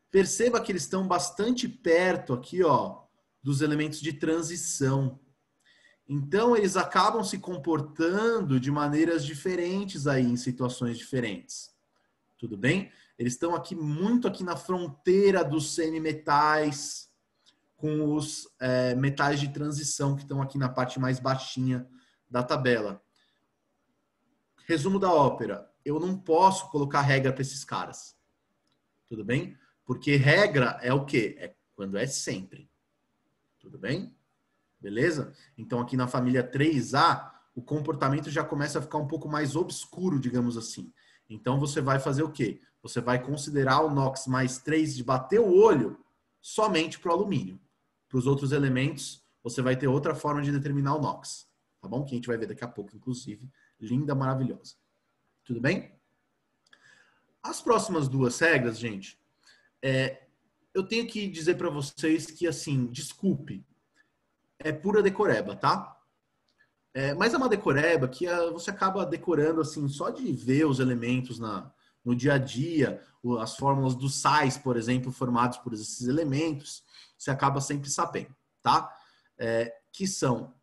perceba que eles estão bastante perto aqui, ó, dos elementos de transição. Então, eles acabam se comportando de maneiras diferentes aí, em situações diferentes. Tudo bem? Eles estão aqui muito aqui na fronteira dos semimetais, com os metais de transição que estão aqui na parte mais baixinha da tabela. Resumo da ópera. Eu não posso colocar regra para esses caras. Tudo bem? Porque regra é o quê? É quando é sempre. Tudo bem? Beleza? Então aqui na família 3A, o comportamento já começa a ficar um pouco mais obscuro, digamos assim. Então você vai fazer o quê? Você vai considerar o NOx mais 3 de bater o olho somente para o alumínio. Para os outros elementos, você vai ter outra forma de determinar o NOx. Tá bom? Que a gente vai ver daqui a pouco, inclusive. Linda, maravilhosa. Tudo bem? As próximas 2 regras, gente, eu tenho que dizer para vocês que, assim, desculpe, é pura decoreba, tá? Mas é uma decoreba que você acaba decorando, assim, só de ver os elementos no dia a dia, as fórmulas dos sais, por exemplo, formados por esses elementos, você acaba sempre sabendo, tá? Que são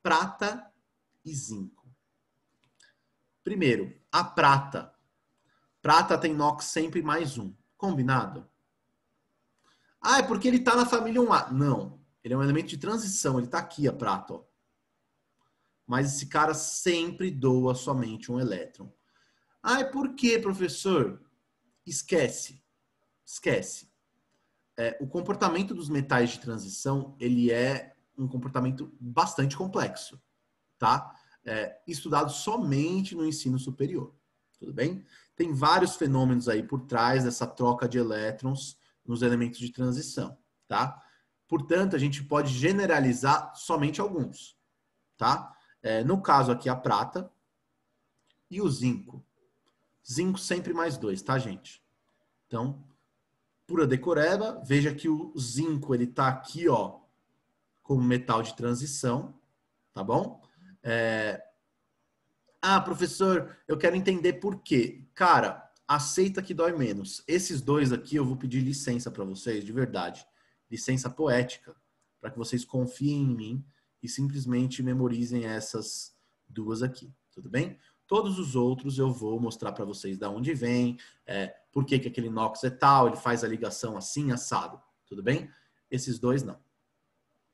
prata e zinco. Primeiro, a prata. Prata tem NOx sempre mais 1. Combinado? Ah, é porque ele está na família 1A. Não, ele é um elemento de transição, ele está aqui, a prata, ó. Mas esse cara sempre doa somente um elétron. Ah, e por quê, professor? Esquece. O comportamento dos metais de transição, ele é um comportamento bastante complexo, tá? Estudado somente no ensino superior, tudo bem? Tem vários fenômenos aí por trás dessa troca de elétrons nos elementos de transição, tá? Portanto, a gente pode generalizar somente alguns, tá? No caso aqui, a prata e o zinco. Zinco sempre mais 2, tá, gente? Então, pura decoreba, veja que o zinco, ele tá aqui, ó, como metal de transição, tá bom? Ah, professor, eu quero entender por quê. Cara, aceita que dói menos. Esses 2 aqui eu vou pedir licença para vocês, de verdade. Licença poética, para que vocês confiem em mim e simplesmente memorizem essas 2 aqui, tudo bem? Todos os outros eu vou mostrar para vocês de onde vem, por que aquele NOx é tal, ele faz a ligação assim, assado, tudo bem? Esses 2 não.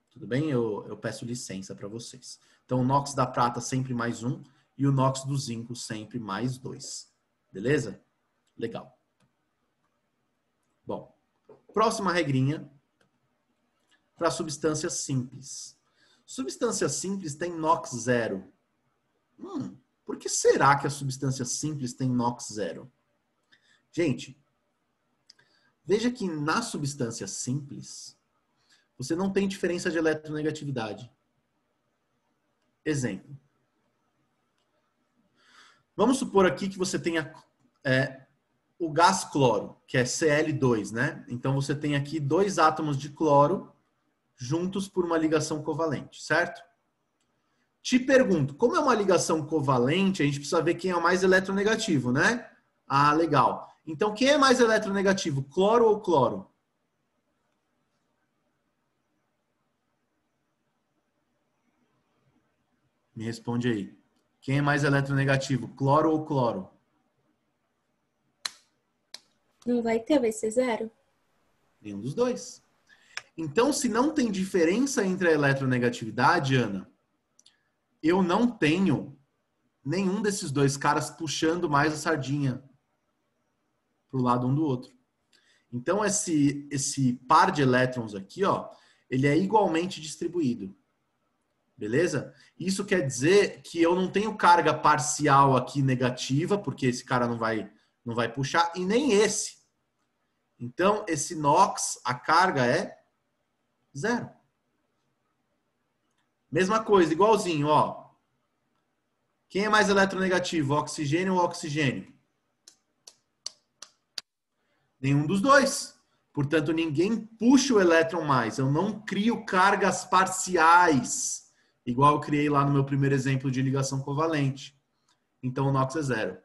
Tudo bem? Eu peço licença para vocês. Então, o NOx da prata sempre mais 1 e o NOx do zinco sempre mais 2. Beleza? Legal. Bom, próxima regrinha para substâncias simples. Substância simples tem NOx 0. Por que será que a substância simples tem NOx 0? Gente, veja que na substância simples, você não tem diferença de eletronegatividade. Exemplo. Vamos supor aqui que você tenha o gás cloro, que é Cl2, né? Então você tem aqui 2 átomos de cloro juntos por uma ligação covalente, certo? Te pergunto, como é uma ligação covalente, a gente precisa ver quem é o mais eletronegativo, né? Ah, legal. Então, quem é mais eletronegativo, cloro ou cloro? Me responde aí. Quem é mais eletronegativo, cloro ou cloro? Não vai ter, vai ser 0. Nenhum dos dois. Então, se não tem diferença entre a eletronegatividade, Ana, eu não tenho nenhum desses dois caras puxando mais a sardinha para o lado um do outro. Então, esse par de elétrons aqui, ó, ele é igualmente distribuído. Beleza? Isso quer dizer que eu não tenho carga parcial aqui negativa, porque esse cara não vai puxar, e nem esse. Então, esse NOx, a carga é 0. Mesma coisa, igualzinho, ó. Quem é mais eletronegativo, oxigênio ou oxigênio? Nenhum dos dois. Portanto, ninguém puxa o elétron mais. Eu não crio cargas parciais, igual eu criei lá no meu primeiro exemplo de ligação covalente. Então, o NOx é 0.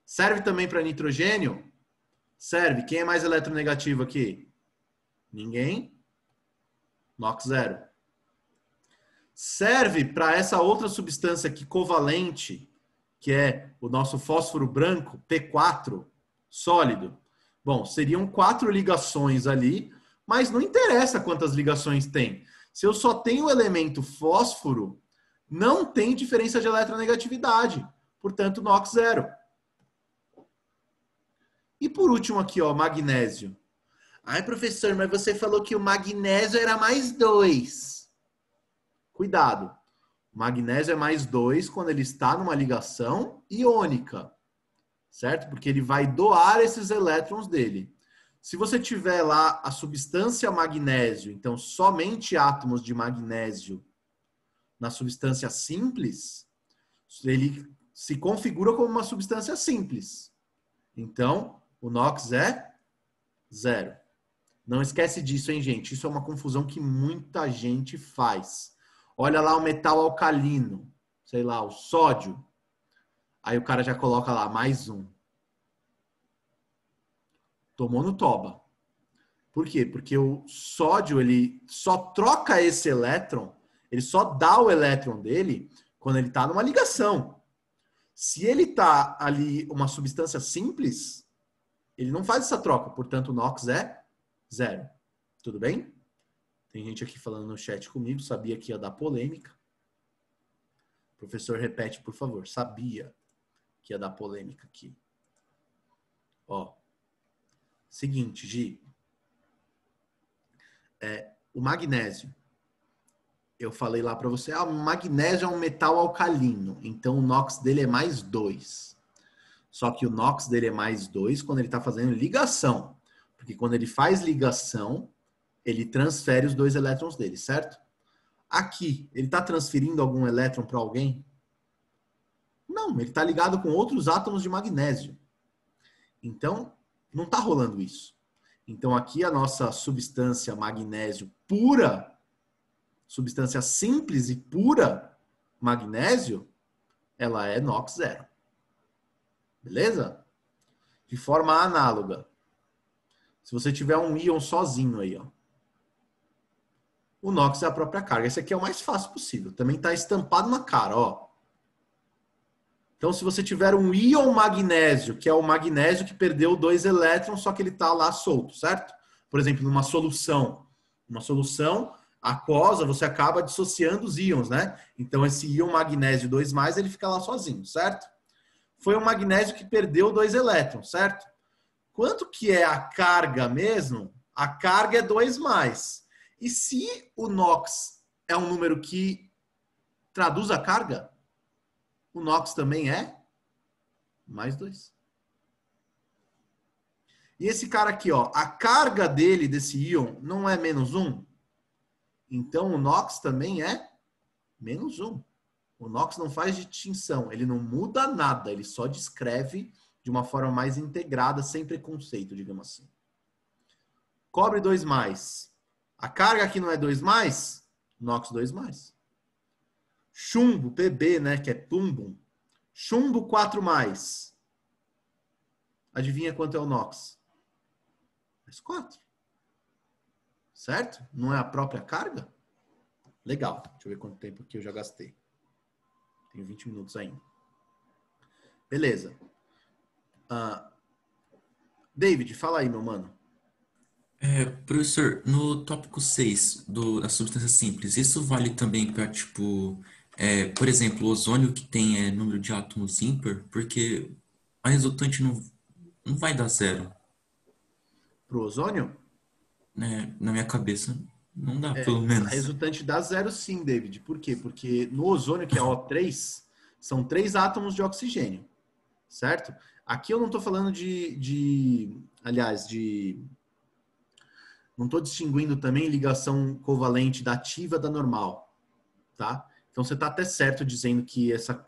Serve também para nitrogênio? Serve. Quem é mais eletronegativo aqui? Ninguém. NOx 0. Serve para essa outra substância aqui covalente, que é o nosso fósforo branco, P4, sólido. Bom, seriam 4 ligações ali, mas não interessa quantas ligações tem. Se eu só tenho o elemento fósforo, não tem diferença de eletronegatividade. Portanto, NOx 0. E por último aqui, ó, magnésio. Ai, professor, mas você falou que o magnésio era mais 2. Cuidado. O magnésio é mais 2 quando ele está numa ligação iônica. Certo? Porque ele vai doar esses elétrons dele. Se você tiver lá a substância magnésio, então somente átomos de magnésio na substância simples, ele se configura como uma substância simples. Então, o NOx é 0. Não esquece disso, hein, gente? Isso é uma confusão que muita gente faz. Olha lá o metal alcalino, sei lá, o sódio. Aí o cara já coloca lá, mais 1. Tomou no toba. Por quê? Porque o sódio, ele só troca esse elétron, ele só dá o elétron dele quando ele está numa ligação. Se ele está ali uma substância simples, ele não faz essa troca. Portanto, o NOx é 0. Tudo bem? Tem gente aqui falando no chat comigo, sabia que ia dar polêmica. Professor, repete, por favor. Sabia que ia dar polêmica aqui. Ó. Seguinte, Gi. O magnésio. Eu falei lá para você, o magnésio é um metal alcalino, então o NOx dele é mais 2. Só que o NOx dele é mais 2 quando ele está fazendo ligação. Porque quando ele faz ligação, ele transfere os 2 elétrons dele, certo? Aqui, ele está transferindo algum elétron para alguém? Não, ele está ligado com outros átomos de magnésio. Então, não está rolando isso. Então, aqui a nossa substância magnésio pura, substância simples e pura magnésio, ela é NOx 0. Beleza? De forma análoga. Se você tiver um íon sozinho aí, ó. O NOx é a própria carga. Esse aqui é o mais fácil possível. Também está estampado na cara, ó. Então, se você tiver um íon magnésio, que é o magnésio que perdeu 2 elétrons, só que ele está lá solto, certo? Por exemplo, numa solução. Uma solução aquosa, você acaba dissociando os íons, né? Então, esse íon magnésio 2+, ele fica lá sozinho, certo? Foi um magnésio que perdeu 2 elétrons, certo? Quanto que é a carga mesmo? A carga é 2+. E se o NOx é um número que traduz a carga, o NOx também é mais 2. E esse cara aqui, ó, a carga dele, desse íon, não é -1? Então, o NOx também é -1. O NOx não faz distinção, ele não muda nada, ele só descreve de uma forma mais integrada, sem preconceito, digamos assim. Cobre 2+. A carga aqui não é 2+, NOx 2+. Chumbo, Pb, né, que é plumbo. Chumbo 4+. Adivinha quanto é o NOx? Mais 4. Certo? Não é a própria carga? Legal. Deixa eu ver quanto tempo aqui eu já gastei. Tenho 20 minutos ainda. Beleza. David, fala aí, meu mano. Professor, no tópico 6 da substância simples, isso vale também para, tipo, por exemplo, o ozônio que tem número de átomos ímpar, porque a resultante não vai dar 0, Pro ozônio? né? Na minha cabeça, não dá, pelo A menos. resultante dá 0 sim, David. Por quê? Porque no ozônio, que é O3, são 3 átomos de oxigênio. Certo? Aqui eu não estou falando não estou distinguindo também ligação covalente da ativa da normal, tá? Então você está até certo dizendo que essa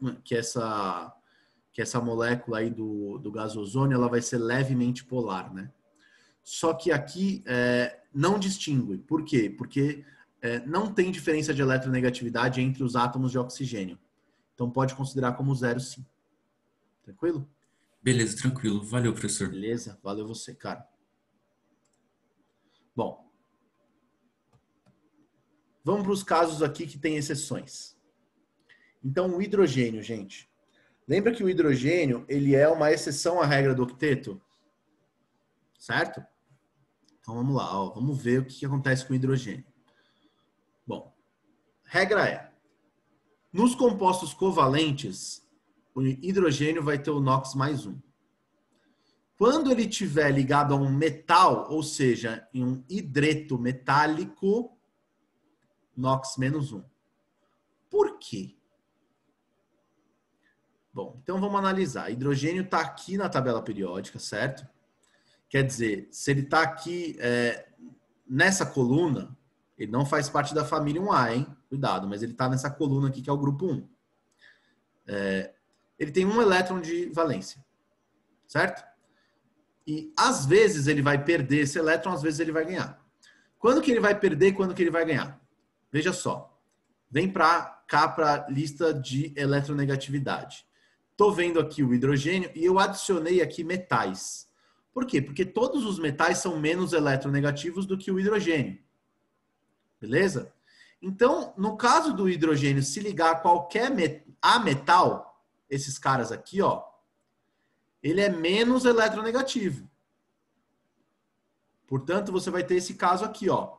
molécula aí do gás ozônio, ela vai ser levemente polar, né? Só que aqui não distingue. Por quê? Porque não tem diferença de eletronegatividade entre os átomos de oxigênio. Então pode considerar como 0 sim. Tranquilo? Beleza, tranquilo. Valeu, professor. Beleza, valeu você, cara. Bom, vamos para os casos aqui que tem exceções. Então, o hidrogênio, gente. Lembra que o hidrogênio, ele é uma exceção à regra do octeto? Certo? Então, vamos lá. Ó, vamos ver o que acontece com o hidrogênio. Bom, regra é, nos compostos covalentes, o hidrogênio vai ter o NOx +1. Quando ele estiver ligado a um metal, ou seja, em um hidreto metálico, NOx -1. Por quê? Bom, então vamos analisar. Hidrogênio está aqui na tabela periódica, certo? Quer dizer, se ele está aqui nessa coluna, ele não faz parte da família 1A, hein? Cuidado, mas ele está nessa coluna aqui que é o grupo 1. Ele tem um elétron de valência, certo? E às vezes ele vai perder esse elétron, às vezes ele vai ganhar. Quando que ele vai perder e quando que ele vai ganhar? Veja só. Vem para cá para a lista de eletronegatividade. Estou vendo aqui o hidrogênio e eu adicionei aqui metais. Por quê? Porque todos os metais são menos eletronegativos do que o hidrogênio. Beleza? Então, no caso do hidrogênio se ligar a qualquer metal, esses caras aqui, ó, ele é menos eletronegativo. Portanto, você vai ter esse caso aqui, ó.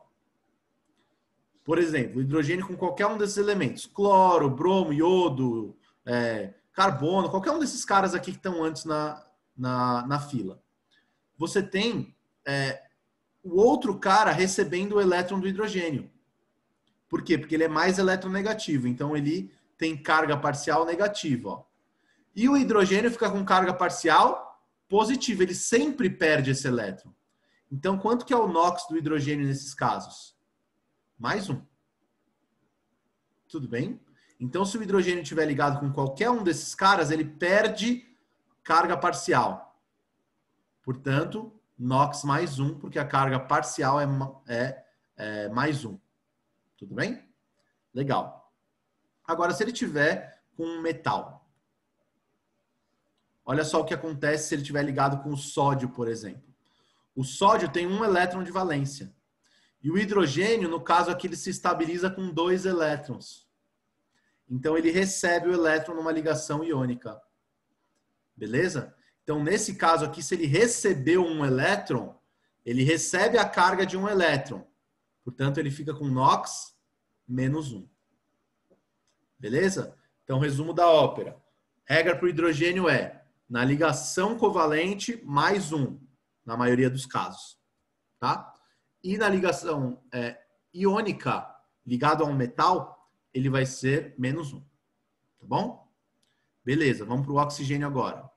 Por exemplo, hidrogênio com qualquer um desses elementos. Cloro, bromo, iodo, carbono, qualquer um desses caras aqui que estão antes na fila. Você tem o outro cara recebendo o elétron do hidrogênio. Por quê? Porque ele é mais eletronegativo. Então, ele tem carga parcial negativa, ó. E o hidrogênio fica com carga parcial positiva. Ele sempre perde esse elétron. Então, quanto que é o NOx do hidrogênio nesses casos? +1. Tudo bem? Então, se o hidrogênio estiver ligado com qualquer um desses caras, ele perde carga parcial. Portanto, NOx +1, porque a carga parcial é +1. Tudo bem? Legal. Agora, se ele tiver com um metal, olha só o que acontece se ele estiver ligado com o sódio, por exemplo. O sódio tem um elétron de valência. E o hidrogênio, no caso aqui, ele se estabiliza com 2 elétrons. Então, ele recebe o elétron numa ligação iônica. Beleza? Então, nesse caso aqui, se ele recebeu um elétron, ele recebe a carga de um elétron. Portanto, ele fica com NOx -1. Beleza? Então, resumo da ópera. Regra para o hidrogênio é na ligação covalente +1, na maioria dos casos. Tá? E na ligação iônica, ligado a um metal, ele vai ser -1. Tá bom? Beleza, vamos para o oxigênio agora.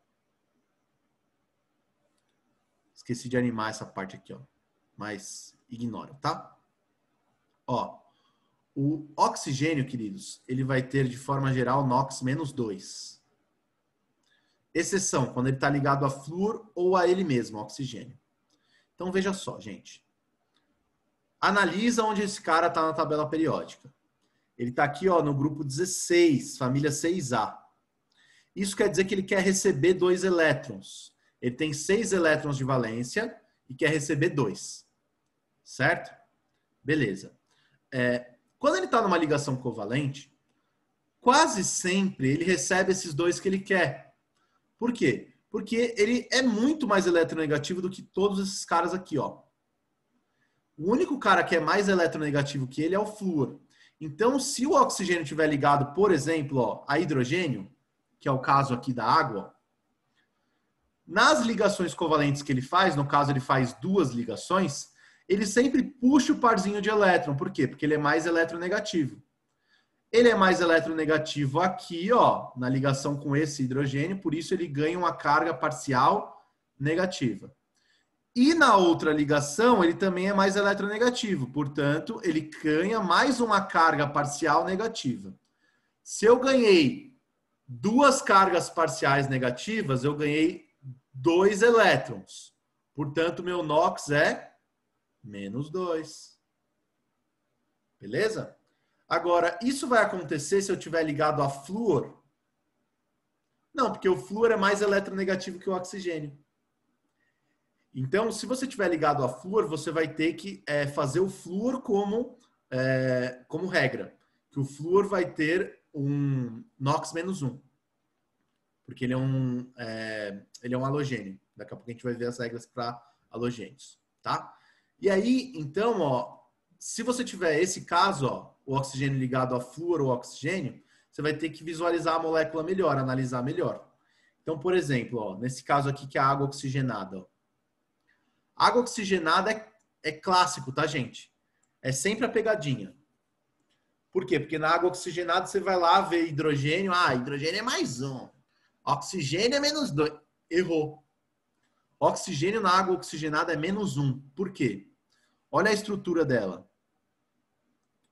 Esqueci de animar essa parte aqui, ó. Mas ignora, tá? Ó, o oxigênio, queridos, ele vai ter, de forma geral, NOx -2. Exceção, quando ele está ligado a flúor ou a ele mesmo, oxigênio. Então, veja só, gente. Analisa onde esse cara está na tabela periódica. Ele está aqui, ó, no grupo 16, família 6A. Isso quer dizer que ele quer receber 2 elétrons. Ele tem 6 elétrons de valência e quer receber 2. Certo? Beleza. Quando ele está numa ligação covalente, quase sempre ele recebe esses 2 que ele quer. Por quê? Porque ele é muito mais eletronegativo do que todos esses caras aqui, ó. O único cara que é mais eletronegativo que ele é o flúor. Então, se o oxigênio estiver ligado, por exemplo, ó, a hidrogênio, que é o caso aqui da água, nas ligações covalentes que ele faz, no caso ele faz 2 ligações, ele sempre puxa o parzinho de elétron. Por quê? Porque ele é mais eletronegativo. Ele é mais eletronegativo aqui, ó, na ligação com esse hidrogênio, por isso ele ganha uma carga parcial negativa. E na outra ligação, ele também é mais eletronegativo, portanto, ele ganha mais uma carga parcial negativa. Se eu ganhei 2 cargas parciais negativas, eu ganhei 2 elétrons. Portanto, meu NOx é -2. Beleza? Agora, isso vai acontecer se eu tiver ligado a flúor? Não, porque o flúor é mais eletronegativo que o oxigênio. Então, se você tiver ligado a flúor, você vai ter que fazer o flúor como regra. Que o flúor vai ter um NOx -1. Porque ele é um halogênio. Daqui a pouco a gente vai ver as regras para halogênios. Tá? E aí, então, ó, se você tiver esse caso, ó, o oxigênio ligado a flúor ou oxigênio, você vai ter que visualizar a molécula melhor, analisar melhor. Então, por exemplo, ó, nesse caso aqui que é a água oxigenada. Ó. Água oxigenada é clássico, tá, gente? É sempre a pegadinha. Por quê? Porque na água oxigenada você vai lá ver hidrogênio. Ah, hidrogênio é +1. Oxigênio é -2. Errou. Oxigênio na água oxigenada é -1. Por quê? Olha a estrutura dela.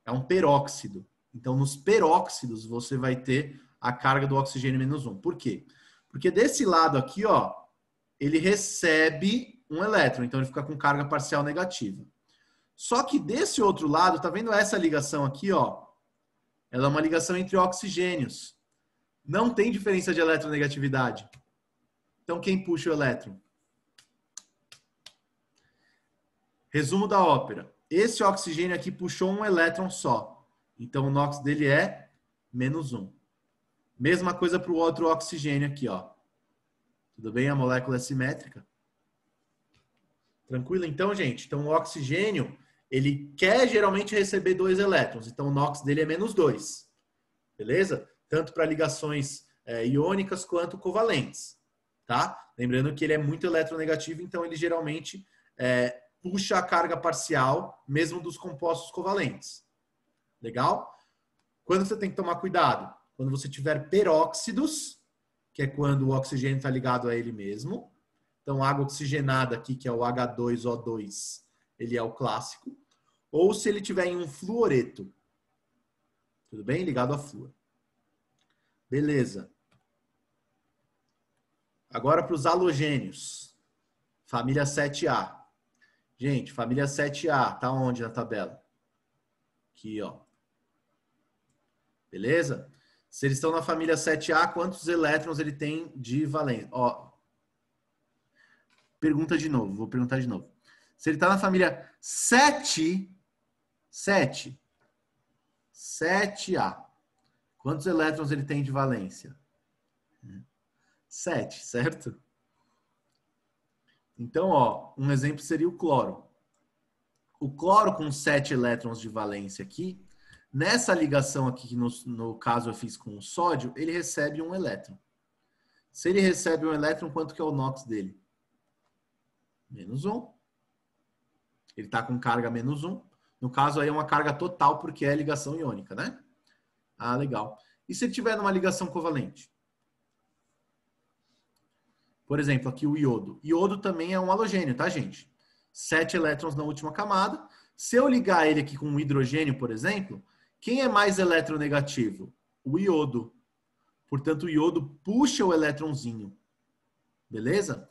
É um peróxido. Então, nos peróxidos, você vai ter a carga do oxigênio -1. Por quê? Porque desse lado aqui, ó, ele recebe um elétron. Então, ele fica com carga parcial negativa. Só que desse outro lado, tá vendo essa ligação aqui, ó? Ela é uma ligação entre oxigênios. Não tem diferença de eletronegatividade. Então, quem puxa o elétron? Resumo da ópera. Esse oxigênio aqui puxou um elétron só. Então, o NOx dele é -1. Mesma coisa para o outro oxigênio aqui, ó. Tudo bem? A molécula é simétrica. Tranquilo, então, gente? Então, o oxigênio, ele quer geralmente receber 2 elétrons. Então, o NOx dele é -2. Beleza? Tanto para ligações iônicas quanto covalentes. Tá? Lembrando que ele é muito eletronegativo, então ele geralmente puxa a carga parcial, mesmo dos compostos covalentes. Legal? Quando você tem que tomar cuidado? Quando você tiver peróxidos, que é quando o oxigênio está ligado a ele mesmo. Então, água oxigenada aqui, que é o H2O2, ele é o clássico. Ou se ele tiver em um fluoreto. Tudo bem? Ligado a flúor. Beleza. Agora para os halogênios. Família 7A. Gente, família 7A, tá onde na tabela? Aqui, ó. Beleza? Se eles estão na família 7A, quantos elétrons ele tem de valência? Ó. Pergunta de novo, vou perguntar de novo. Se ele está na família 7A, quantos elétrons ele tem de valência? 7, certo? Então, ó, um exemplo seria o cloro. O cloro com 7 elétrons de valência aqui, nessa ligação aqui, que no caso eu fiz com o sódio, ele recebe um elétron. Se ele recebe um elétron, quanto que é o NOx dele? -1. Ele está com carga -1. No caso aí é uma carga total, porque é ligação iônica, né? Ah, legal. E se ele tiver numa ligação covalente? Por exemplo, aqui o iodo. Iodo também é um halogênio, tá, gente? 7 elétrons na última camada. Se eu ligar ele aqui com um hidrogênio, por exemplo, quem é mais eletronegativo? O iodo. Portanto, o iodo puxa o elétronzinho. Beleza?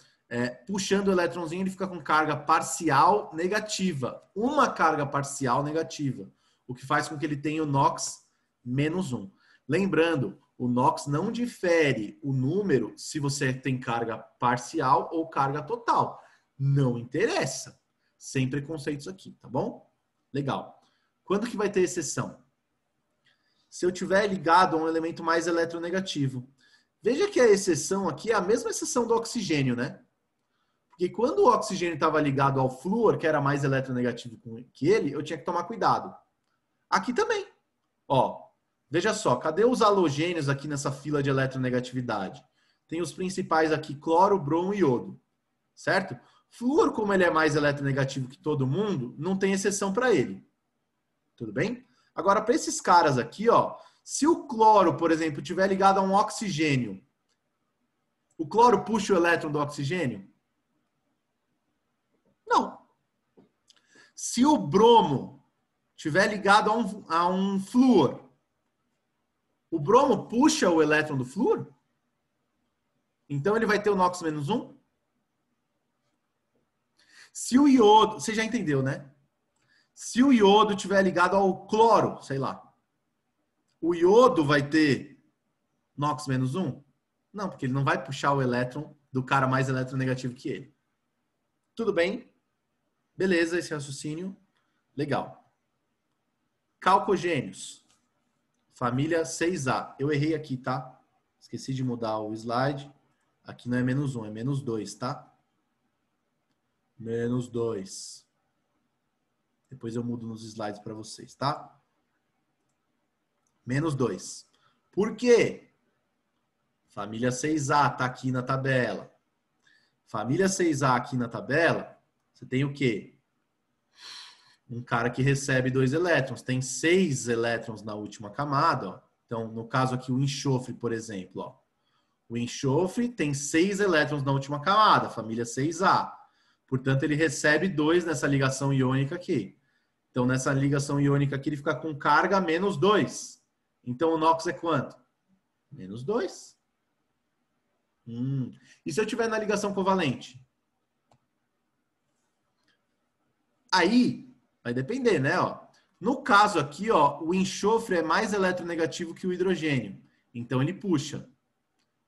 Puxando o elétronzinho, ele fica com carga parcial negativa. Uma carga parcial negativa. O que faz com que ele tenha o NOx -1. Lembrando, o NOx não difere o número se você tem carga parcial ou carga total. Não interessa. Sem preconceitos aqui, tá bom? Legal. Quando que vai ter exceção? Se eu tiver ligado a um elemento mais eletronegativo. Veja que a exceção aqui é a mesma exceção do oxigênio, né? Porque quando o oxigênio estava ligado ao flúor, que era mais eletronegativo que ele, eu tinha que tomar cuidado. Aqui também. Ó, veja só, cadê os halogênios aqui nessa fila de eletronegatividade? Tem os principais aqui, cloro, bromo e iodo. Certo? Flúor, como ele é mais eletronegativo que todo mundo, não tem exceção para ele. Tudo bem? Agora, para esses caras aqui, ó, se o cloro, por exemplo, estiver ligado a um oxigênio, o cloro puxa o elétron do oxigênio? Não. Se o bromo estiver ligado a um flúor, o bromo puxa o elétron do flúor? Então ele vai ter o NOx -1? Se o iodo, você já entendeu, né? Se o iodo estiver ligado ao cloro, sei lá, o iodo vai ter NOx -1? Não, porque ele não vai puxar o elétron do cara mais eletronegativo que ele. Tudo bem? Beleza, esse raciocínio. Legal. Calcogênios. Família 6A. Eu errei aqui, tá? Esqueci de mudar o slide. Aqui não é -1, é -2, tá? -2. Depois eu mudo nos slides para vocês, tá? -2. Por quê? Família 6A tá aqui na tabela. Família 6A aqui na tabela, você tem o quê? Um cara que recebe 2 elétrons. Tem 6 elétrons na última camada, ó. Então, no caso aqui, o enxofre, por exemplo, ó. O enxofre tem 6 elétrons na última camada, família 6A. Portanto, ele recebe 2 nessa ligação iônica aqui. Então, nessa ligação iônica aqui, ele fica com carga -2. Então, o NOx é quanto? -2. E se eu tiver na ligação covalente? Aí, vai depender, né? Ó. No caso aqui, ó, o enxofre é mais eletronegativo que o hidrogênio. Então, ele puxa.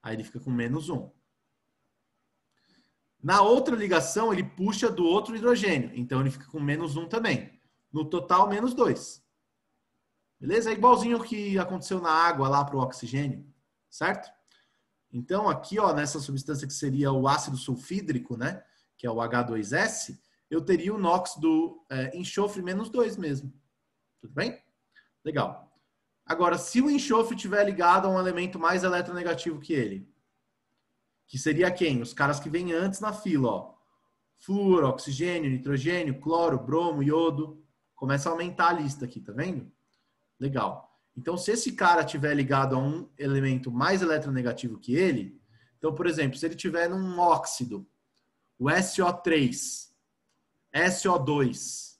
Aí ele fica com -1. Na outra ligação, ele puxa do outro hidrogênio. Então, ele fica com -1 também. No total, -2. Beleza? É igualzinho o que aconteceu na água lá para o oxigênio. Certo? Então, aqui, ó, nessa substância que seria o ácido sulfídrico, né? Que é o H2S, eu teria o NOx do enxofre -2 mesmo. Tudo bem? Legal. Agora, se o enxofre estiver ligado a um elemento mais eletronegativo que ele, que seria quem? Os caras que vêm antes na fila, ó. Flúor, oxigênio, nitrogênio, cloro, bromo, iodo. Começa a aumentar a lista aqui, tá vendo? Legal. Então, se esse cara estiver ligado a um elemento mais eletronegativo que ele, então, por exemplo, se ele estiver num óxido, o SO3, SO2,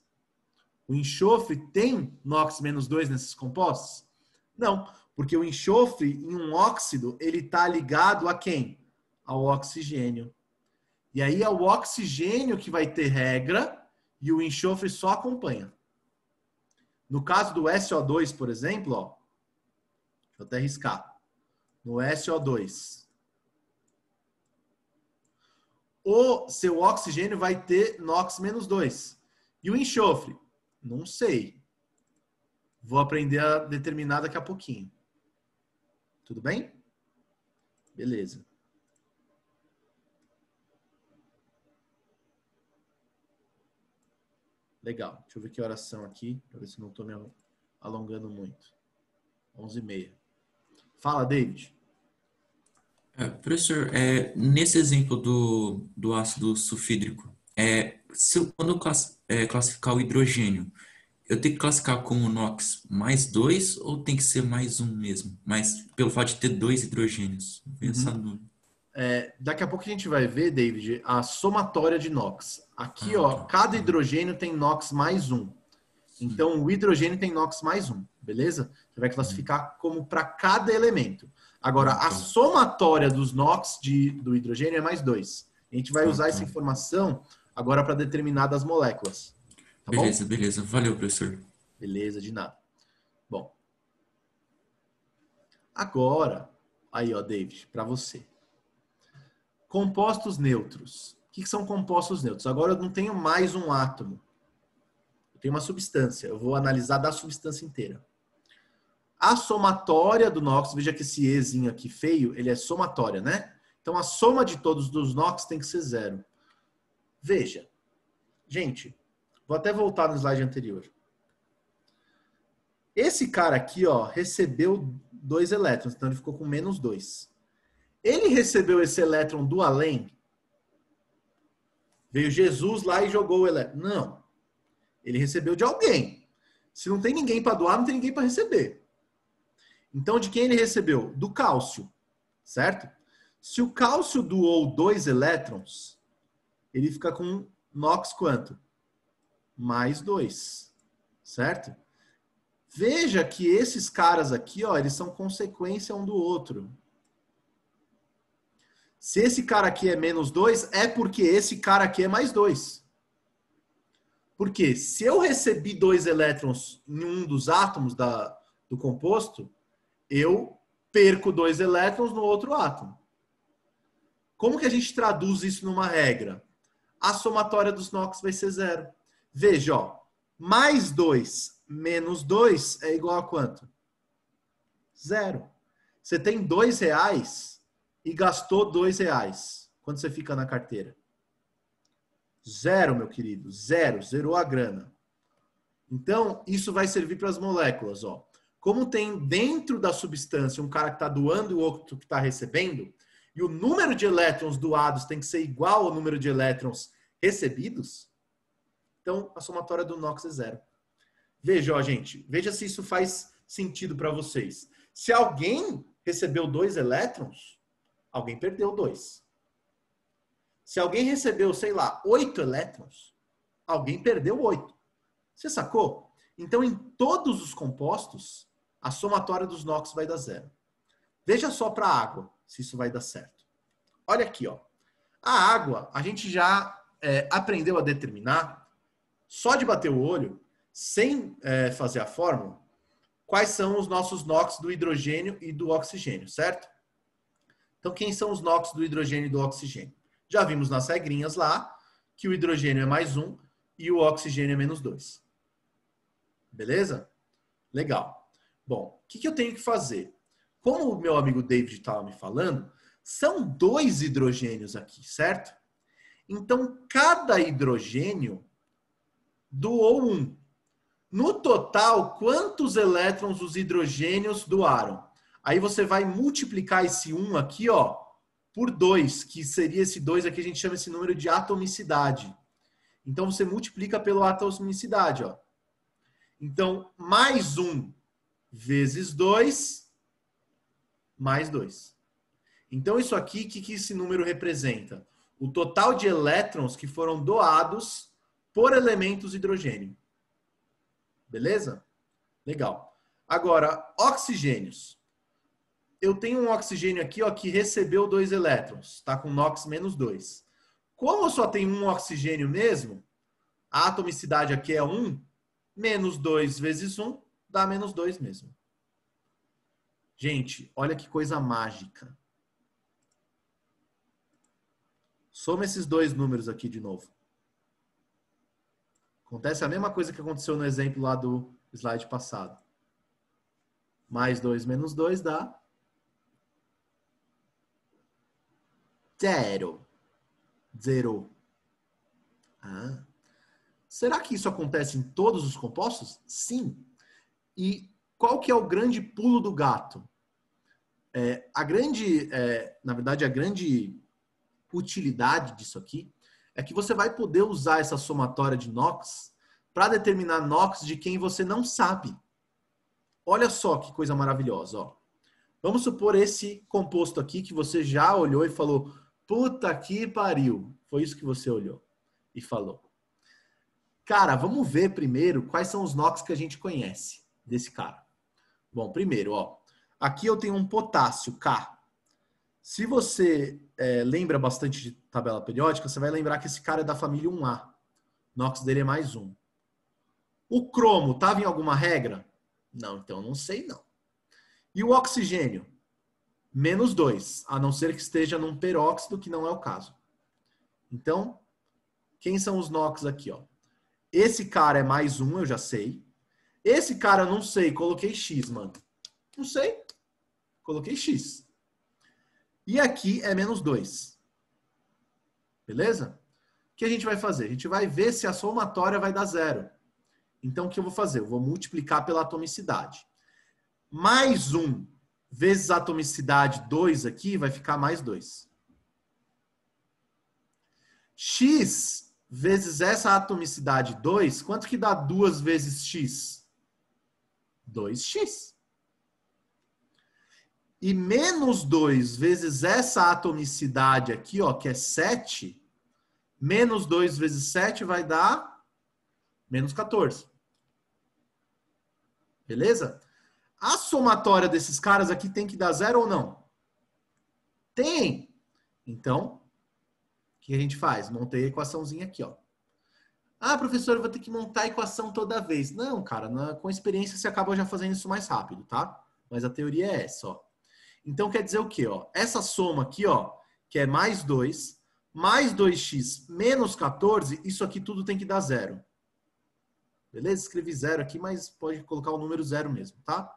o enxofre tem NOx -2 nesses compostos? Não, porque o enxofre em um óxido, ele está ligado a quem? Ao oxigênio. E aí é o oxigênio que vai ter regra e o enxofre só acompanha. No caso do SO2, por exemplo, ó, deixa eu até riscar. No SO2, o seu oxigênio vai ter NOx -2. E o enxofre? Não sei. Vou aprender a determinar daqui a pouquinho. Tudo bem? Beleza. Legal. Deixa eu ver que horas são aqui, para ver se não estou me alongando muito. 11h30. Fala, David. Professor, nesse exemplo do ácido sulfídrico, quando eu classificar o hidrogênio, eu tenho que classificar como NOx +2 ou tem que ser +1 mesmo? Mas pelo fato de ter 2 hidrogênios? Pensando... daqui a pouco a gente vai ver, David, a somatória de NOx. Aqui, ó, cada hidrogênio tem NOx mais 1. Então, o hidrogênio tem NOx mais 1, beleza? Você vai classificar como para cada elemento. Agora, a somatória dos NOx do hidrogênio é mais 2. A gente vai usar essa informação agora para determinadas moléculas. Tá Beleza, bom? beleza. Valeu, professor. Beleza, de nada. Bom. Agora, aí, ó, David, para você. Compostos neutros. O que são compostos neutros? Agora eu não tenho mais um átomo. Eu tenho uma substância. Eu vou analisar da substância inteira. A somatória do NOx, veja que esse Ezinho aqui feio, ele é somatória, né? Então a soma de todos os NOx tem que ser 0. Veja. Gente, vou até voltar no slide anterior. Esse cara aqui, ó, recebeu 2 elétrons, então ele ficou com menos 2. Ele recebeu esse elétron do além? Veio Jesus lá e jogou o elétron? Não. Ele recebeu de alguém. Se não tem ninguém para doar, não tem ninguém para receber. Então, de quem ele recebeu? Do cálcio, certo? Se o cálcio doou 2 elétrons, ele fica com NOx quanto? Mais 2, certo? Veja que esses caras aqui, ó, eles são consequência um do outro. Se esse cara aqui é menos 2, é porque esse cara aqui é mais 2. Porque se eu recebi 2 elétrons em um dos átomos do composto, eu perco 2 elétrons no outro átomo. Como que a gente traduz isso numa regra? A somatória dos NOx vai ser 0. Veja, ó, mais 2 menos 2 é igual a quanto? 0. Você tem R$2 e gastou R$2. Quanto você fica na carteira? 0, meu querido. 0. Zerou a grana. Então, isso vai servir para as moléculas, ó. Como tem dentro da substância um cara que está doando e o outro que está recebendo, e o número de elétrons doados tem que ser igual ao número de elétrons recebidos, então a somatória do NOx é 0. Veja, ó, gente, veja se isso faz sentido para vocês. Se alguém recebeu 2 elétrons, alguém perdeu 2. Se alguém recebeu, sei lá, 8 elétrons, alguém perdeu 8. Você sacou? Então, em todos os compostos, a somatória dos NOx vai dar 0. Veja só para a água, se isso vai dar certo. Olha aqui, ó. A água, a gente já aprendeu a determinar, só de bater o olho, sem fazer a fórmula, quais são os nossos NOx do hidrogênio e do oxigênio, certo? Então, quem são os NOx do hidrogênio e do oxigênio? Já vimos nas regrinhas lá que o hidrogênio é mais 1 e o oxigênio é menos 2. Beleza? Legal. Bom, o que eu tenho que fazer? Como o meu amigo David estava me falando, são 2 hidrogênios aqui, certo? Então, cada hidrogênio doou 1. No total, quantos elétrons os hidrogênios doaram? Aí você vai multiplicar esse 1 aqui, ó, por 2, que seria esse 2 aqui, a gente chama esse número de atomicidade. Então, você multiplica pela atomicidade, ó. Então, mais 1 vezes 2, mais 2. Então, isso aqui, o que esse número representa? O total de elétrons que foram doados por elementos hidrogênio. Beleza? Legal. Agora, oxigênios. Eu tenho um oxigênio aqui, ó, que recebeu 2 elétrons. Está com NOx menos 2. Como eu só tenho um oxigênio mesmo, a atomicidade aqui é 1, menos 2 vezes 1 dá menos 2 mesmo. Gente, olha que coisa mágica. Soma esses 2 números aqui de novo. Acontece a mesma coisa que aconteceu no exemplo lá do slide passado. Mais 2 menos 2 dá 0. 0. Ah. Será que isso acontece em todos os compostos? Sim. E qual que é o grande pulo do gato? Na verdade, a grande utilidade disso aqui é que você vai poder usar essa somatória de NOx para determinar NOx de quem você não sabe. Olha só que coisa maravilhosa, ó. Vamos supor esse composto aqui que você já olhou e falou, puta que pariu. Foi isso que você olhou e falou. Cara, vamos ver primeiro quais são os NOx que a gente conhece desse cara. Bom, primeiro, ó, aqui eu tenho um potássio, K. Se você lembra bastante de tabela periódica, você vai lembrar que esse cara é da família 1A. O NOx dele é mais 1. O cromo estava em alguma regra? Não, então não sei não. E o oxigênio? Menos 2, a não ser que esteja num peróxido, que não é o caso. Então, quem são os NOx aqui? Ó? Esse cara é mais 1, eu já sei. Esse cara eu não sei, coloquei X, mano. Não sei, coloquei X. E aqui é menos 2. Beleza? O que a gente vai fazer? A gente vai ver se a somatória vai dar 0. Então, o que eu vou fazer? Eu vou multiplicar pela atomicidade. Mais 1 vezes a atomicidade 2 aqui vai ficar mais 2. X vezes essa atomicidade 2, quanto que dá 2 vezes X? 2X. E menos 2 vezes essa atomicidade aqui, ó, que é 7, menos 2 vezes 7 vai dar menos 14. Beleza? A somatória desses caras aqui tem que dar 0 ou não? Tem! Então, o que a gente faz? Montei a equaçãozinha aqui, ó. Ah, professor, eu vou ter que montar a equação toda vez. Não, cara, com experiência você acaba já fazendo isso mais rápido, tá? Mas a teoria é essa, ó. Então, quer dizer o quê, ó? Essa soma aqui, ó, que é mais 2, mais 2x menos 14, isso aqui tudo tem que dar 0. Beleza? Escrevi 0 aqui, mas pode colocar o número 0 mesmo, tá?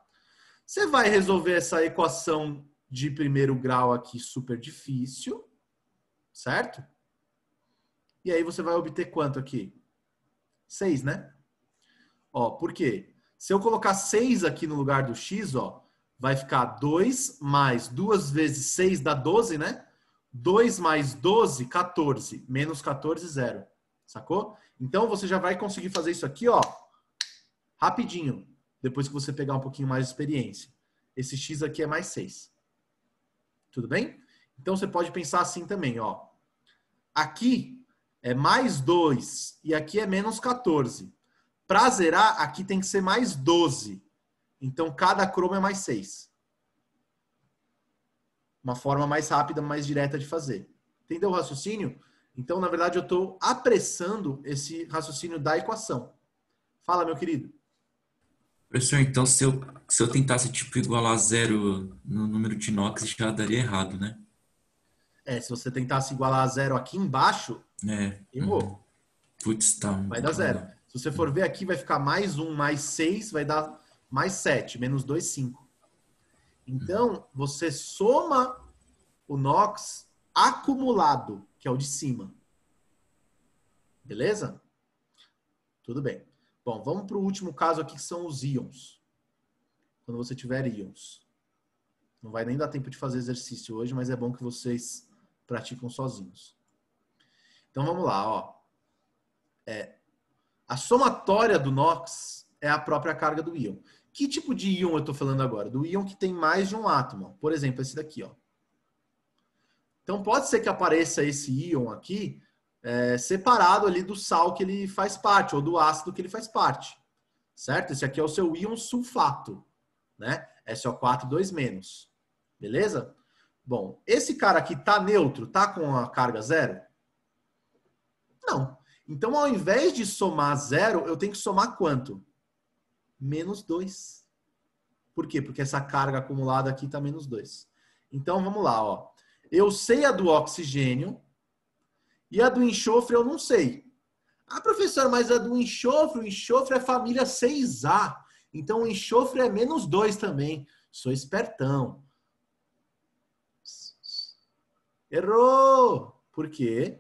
Você vai resolver essa equação de primeiro grau aqui super difícil, certo? E aí você vai obter quanto aqui? 6, né? Ó, por quê? Se eu colocar 6 aqui no lugar do x, ó, vai ficar 2 mais 2 vezes 6 dá 12, né? 2 mais 12, 14. Menos 14, 0. Sacou? Então, você já vai conseguir fazer isso aqui, ó, rapidinho. Depois que você pegar um pouquinho mais de experiência. Esse x aqui é mais 6. Tudo bem? Então, você pode pensar assim também, ó. Aqui é mais 2 e aqui é menos 14. Para zerar, aqui tem que ser mais 12. Então, cada cromo é mais 6. Uma forma mais rápida, mais direta de fazer. Entendeu o raciocínio? Então, na verdade, eu estou apressando esse raciocínio da equação. Fala, meu querido. Professor, então se eu tentasse tipo igualar 0 no número de NOx, já daria errado, né? Se você tentasse igualar a 0 aqui embaixo, errou. Putz, tá. Vai dar 0. Se você for ver aqui, vai ficar mais 1 mais 6, vai dar mais 7. Menos 2, 5. Então, você soma o NOx acumulado, que é o de cima. Beleza? Tudo bem. Bom, vamos para o último caso aqui, que são os íons. Quando você tiver íons. Não vai nem dar tempo de fazer exercício hoje, mas é bom que vocês praticam sozinhos. Então, vamos lá, ó. A somatória do NOx é a própria carga do íon. Que tipo de íon eu estou falando agora? Do íon que tem mais de um átomo. Por exemplo, esse daqui, ó. Então, pode ser que apareça esse íon aqui separado ali do sal que ele faz parte, ou do ácido que ele faz parte. Certo? Esse aqui é o seu íon sulfato, né? SO4 2-. Beleza? Bom, esse cara aqui tá neutro, tá com a carga 0? Não. Então, ao invés de somar 0, eu tenho que somar quanto? Menos 2. Por quê? Porque essa carga acumulada aqui tá menos 2. Então, vamos lá, ó. Eu sei a do oxigênio e a do enxofre eu não sei. Ah, professor, mas a do enxofre, o enxofre é família 6A. Então, o enxofre é menos 2 também. Sou espertão. Errou! Por quê?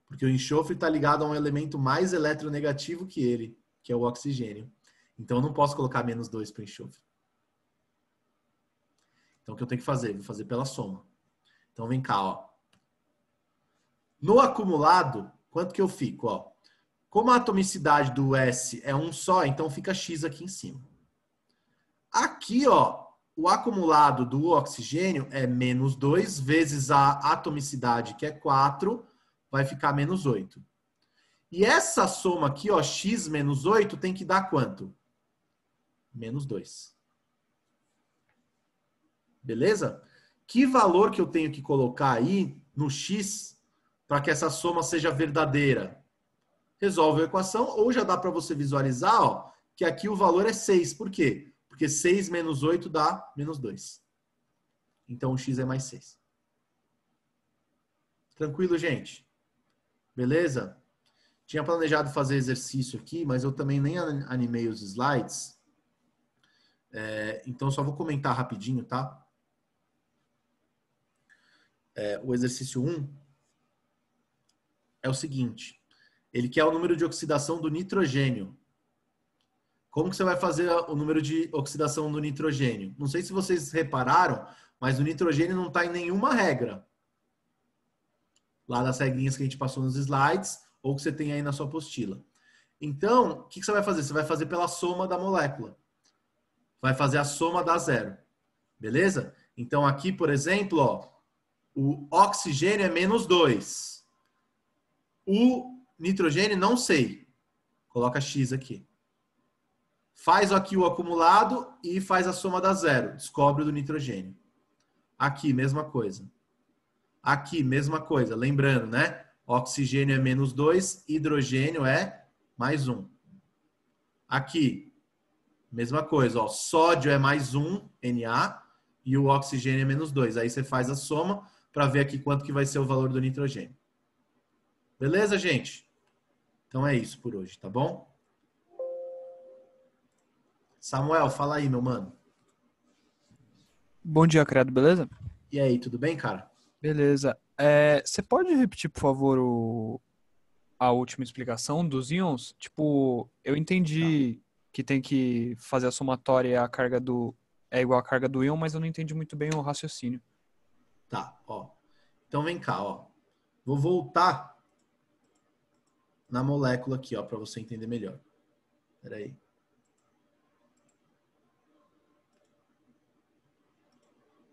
Porque o enxofre está ligado a um elemento mais eletronegativo que ele, que é o oxigênio. Então, eu não posso colocar menos 2 para o enxofre. Então, o que eu tenho que fazer? Vou fazer pela soma. Então, vem cá, ó. No acumulado, quanto que eu fico? Ó? Como a atomicidade do S é um só, então fica X aqui em cima. Aqui, ó, o acumulado do oxigênio é menos 2 vezes a atomicidade, que é 4, vai ficar menos 8. E essa soma aqui, ó, x menos 8, tem que dar quanto? Menos 2. Beleza? Que valor que eu tenho que colocar aí no x para que essa soma seja verdadeira? Resolve a equação, ou já dá para você visualizar, ó, que aqui o valor é 6. Por quê? Porque 6 menos 8 dá menos 2. Então o x é mais 6. Tranquilo, gente? Beleza? Tinha planejado fazer exercício aqui, mas eu também nem animei os slides. Então só vou comentar rapidinho, tá? O exercício 1 é o seguinte. Ele quer o número de oxidação do nitrogênio. Como que você vai fazer o número de oxidação do nitrogênio? Não sei se vocês repararam, mas o nitrogênio não está em nenhuma regra. Lá das regrinhas que a gente passou nos slides, ou que você tem aí na sua apostila. Então, o que você vai fazer? Você vai fazer pela soma da molécula. Vai fazer a soma da zero. Beleza? Então, aqui, por exemplo, ó, o oxigênio é menos 2. O nitrogênio, não sei. Coloca X aqui. Faz aqui o acumulado e faz a soma da zero. Descobre o do nitrogênio. Aqui, mesma coisa. Aqui, mesma coisa. Lembrando, né? Oxigênio é menos 2, hidrogênio é mais 1. Aqui, mesma coisa. Ó, sódio é mais 1, Na, e o oxigênio é menos 2. Aí você faz a soma para ver aqui quanto que vai ser o valor do nitrogênio. Beleza, gente? Então é isso por hoje, tá bom? Samuel, fala aí, meu mano. Bom dia, Credo, beleza? E aí, tudo bem, cara? Beleza. Você pode repetir, por favor, a última explicação dos íons? Tipo, eu entendi que tem que fazer a somatória e a carga é igual à carga do íon, mas eu não entendi muito bem o raciocínio. Tá, ó. Então vem cá, ó. Vou voltar na molécula aqui, ó, para você entender melhor. Espera aí.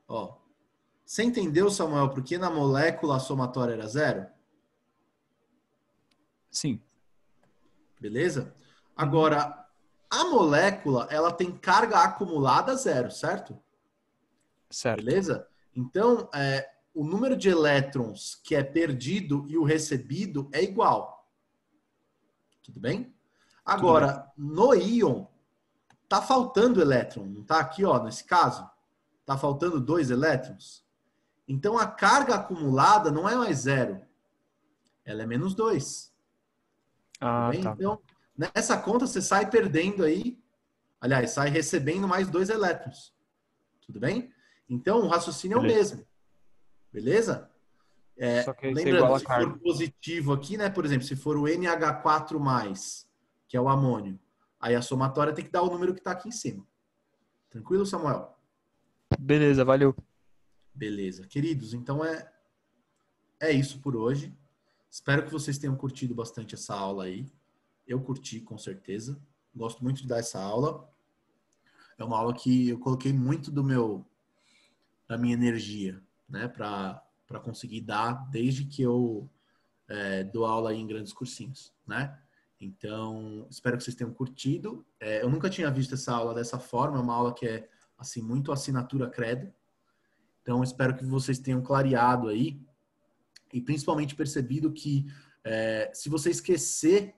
Ó. Você entendeu, Samuel, por que na molécula a somatória era zero? Sim. Beleza? Agora, a molécula, ela tem carga acumulada zero, certo? Certo. Beleza? Então, o número de elétrons que é perdido e o recebido é igual. Tudo bem? Agora, no íon, tá faltando elétron, não tá aqui, ó, nesse caso? Tá faltando 2 elétrons. Então, a carga acumulada não é mais zero. Ela é menos 2. Ah, Tudo bem? tá. Então, nessa conta, você sai perdendo aí, aliás, sai recebendo mais 2 elétrons. Tudo bem? Então, o raciocínio é o mesmo. Beleza? Só que isso é Lembrando, igual a se carga. for positivo aqui, né? Por exemplo, se for o NH4+, que é o amônio, aí a somatória tem que dar o número que está aqui em cima. Tranquilo, Samuel? Beleza, valeu. Beleza. Queridos, então é isso por hoje. Espero que vocês tenham curtido bastante essa aula aí. Eu curti, com certeza. Gosto muito de dar essa aula. É uma aula que eu coloquei muito da minha energia, né? Para conseguir dar desde que eu dou aula aí em grandes cursinhos, né? Então, espero que vocês tenham curtido. Eu nunca tinha visto essa aula dessa forma. É uma aula que é assim, muito assinatura credo. Então, espero que vocês tenham clareado aí e principalmente percebido que se você esquecer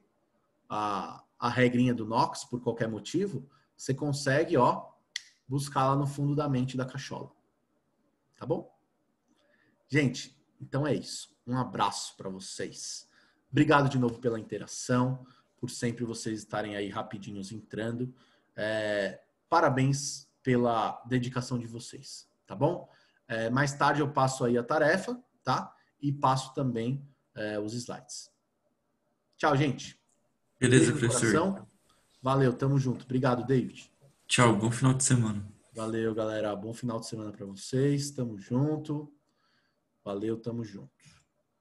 a regrinha do NOx por qualquer motivo, você consegue, ó, buscar lá no fundo da mente da cachola. Tá bom? Gente, então é isso. Um abraço para vocês. Obrigado de novo pela interação, por sempre vocês estarem aí rapidinhos entrando. Parabéns pela dedicação de vocês, tá bom? Mais tarde eu passo aí a tarefa, tá? E passo também os slides. Tchau, gente. Beleza, Beijo no professor. coração. Valeu, tamo junto. Obrigado, David. Tchau, bom final de semana. Valeu, galera. Bom final de semana para vocês. Tamo junto. Valeu, tamo junto.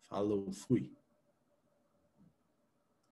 Falou, fui.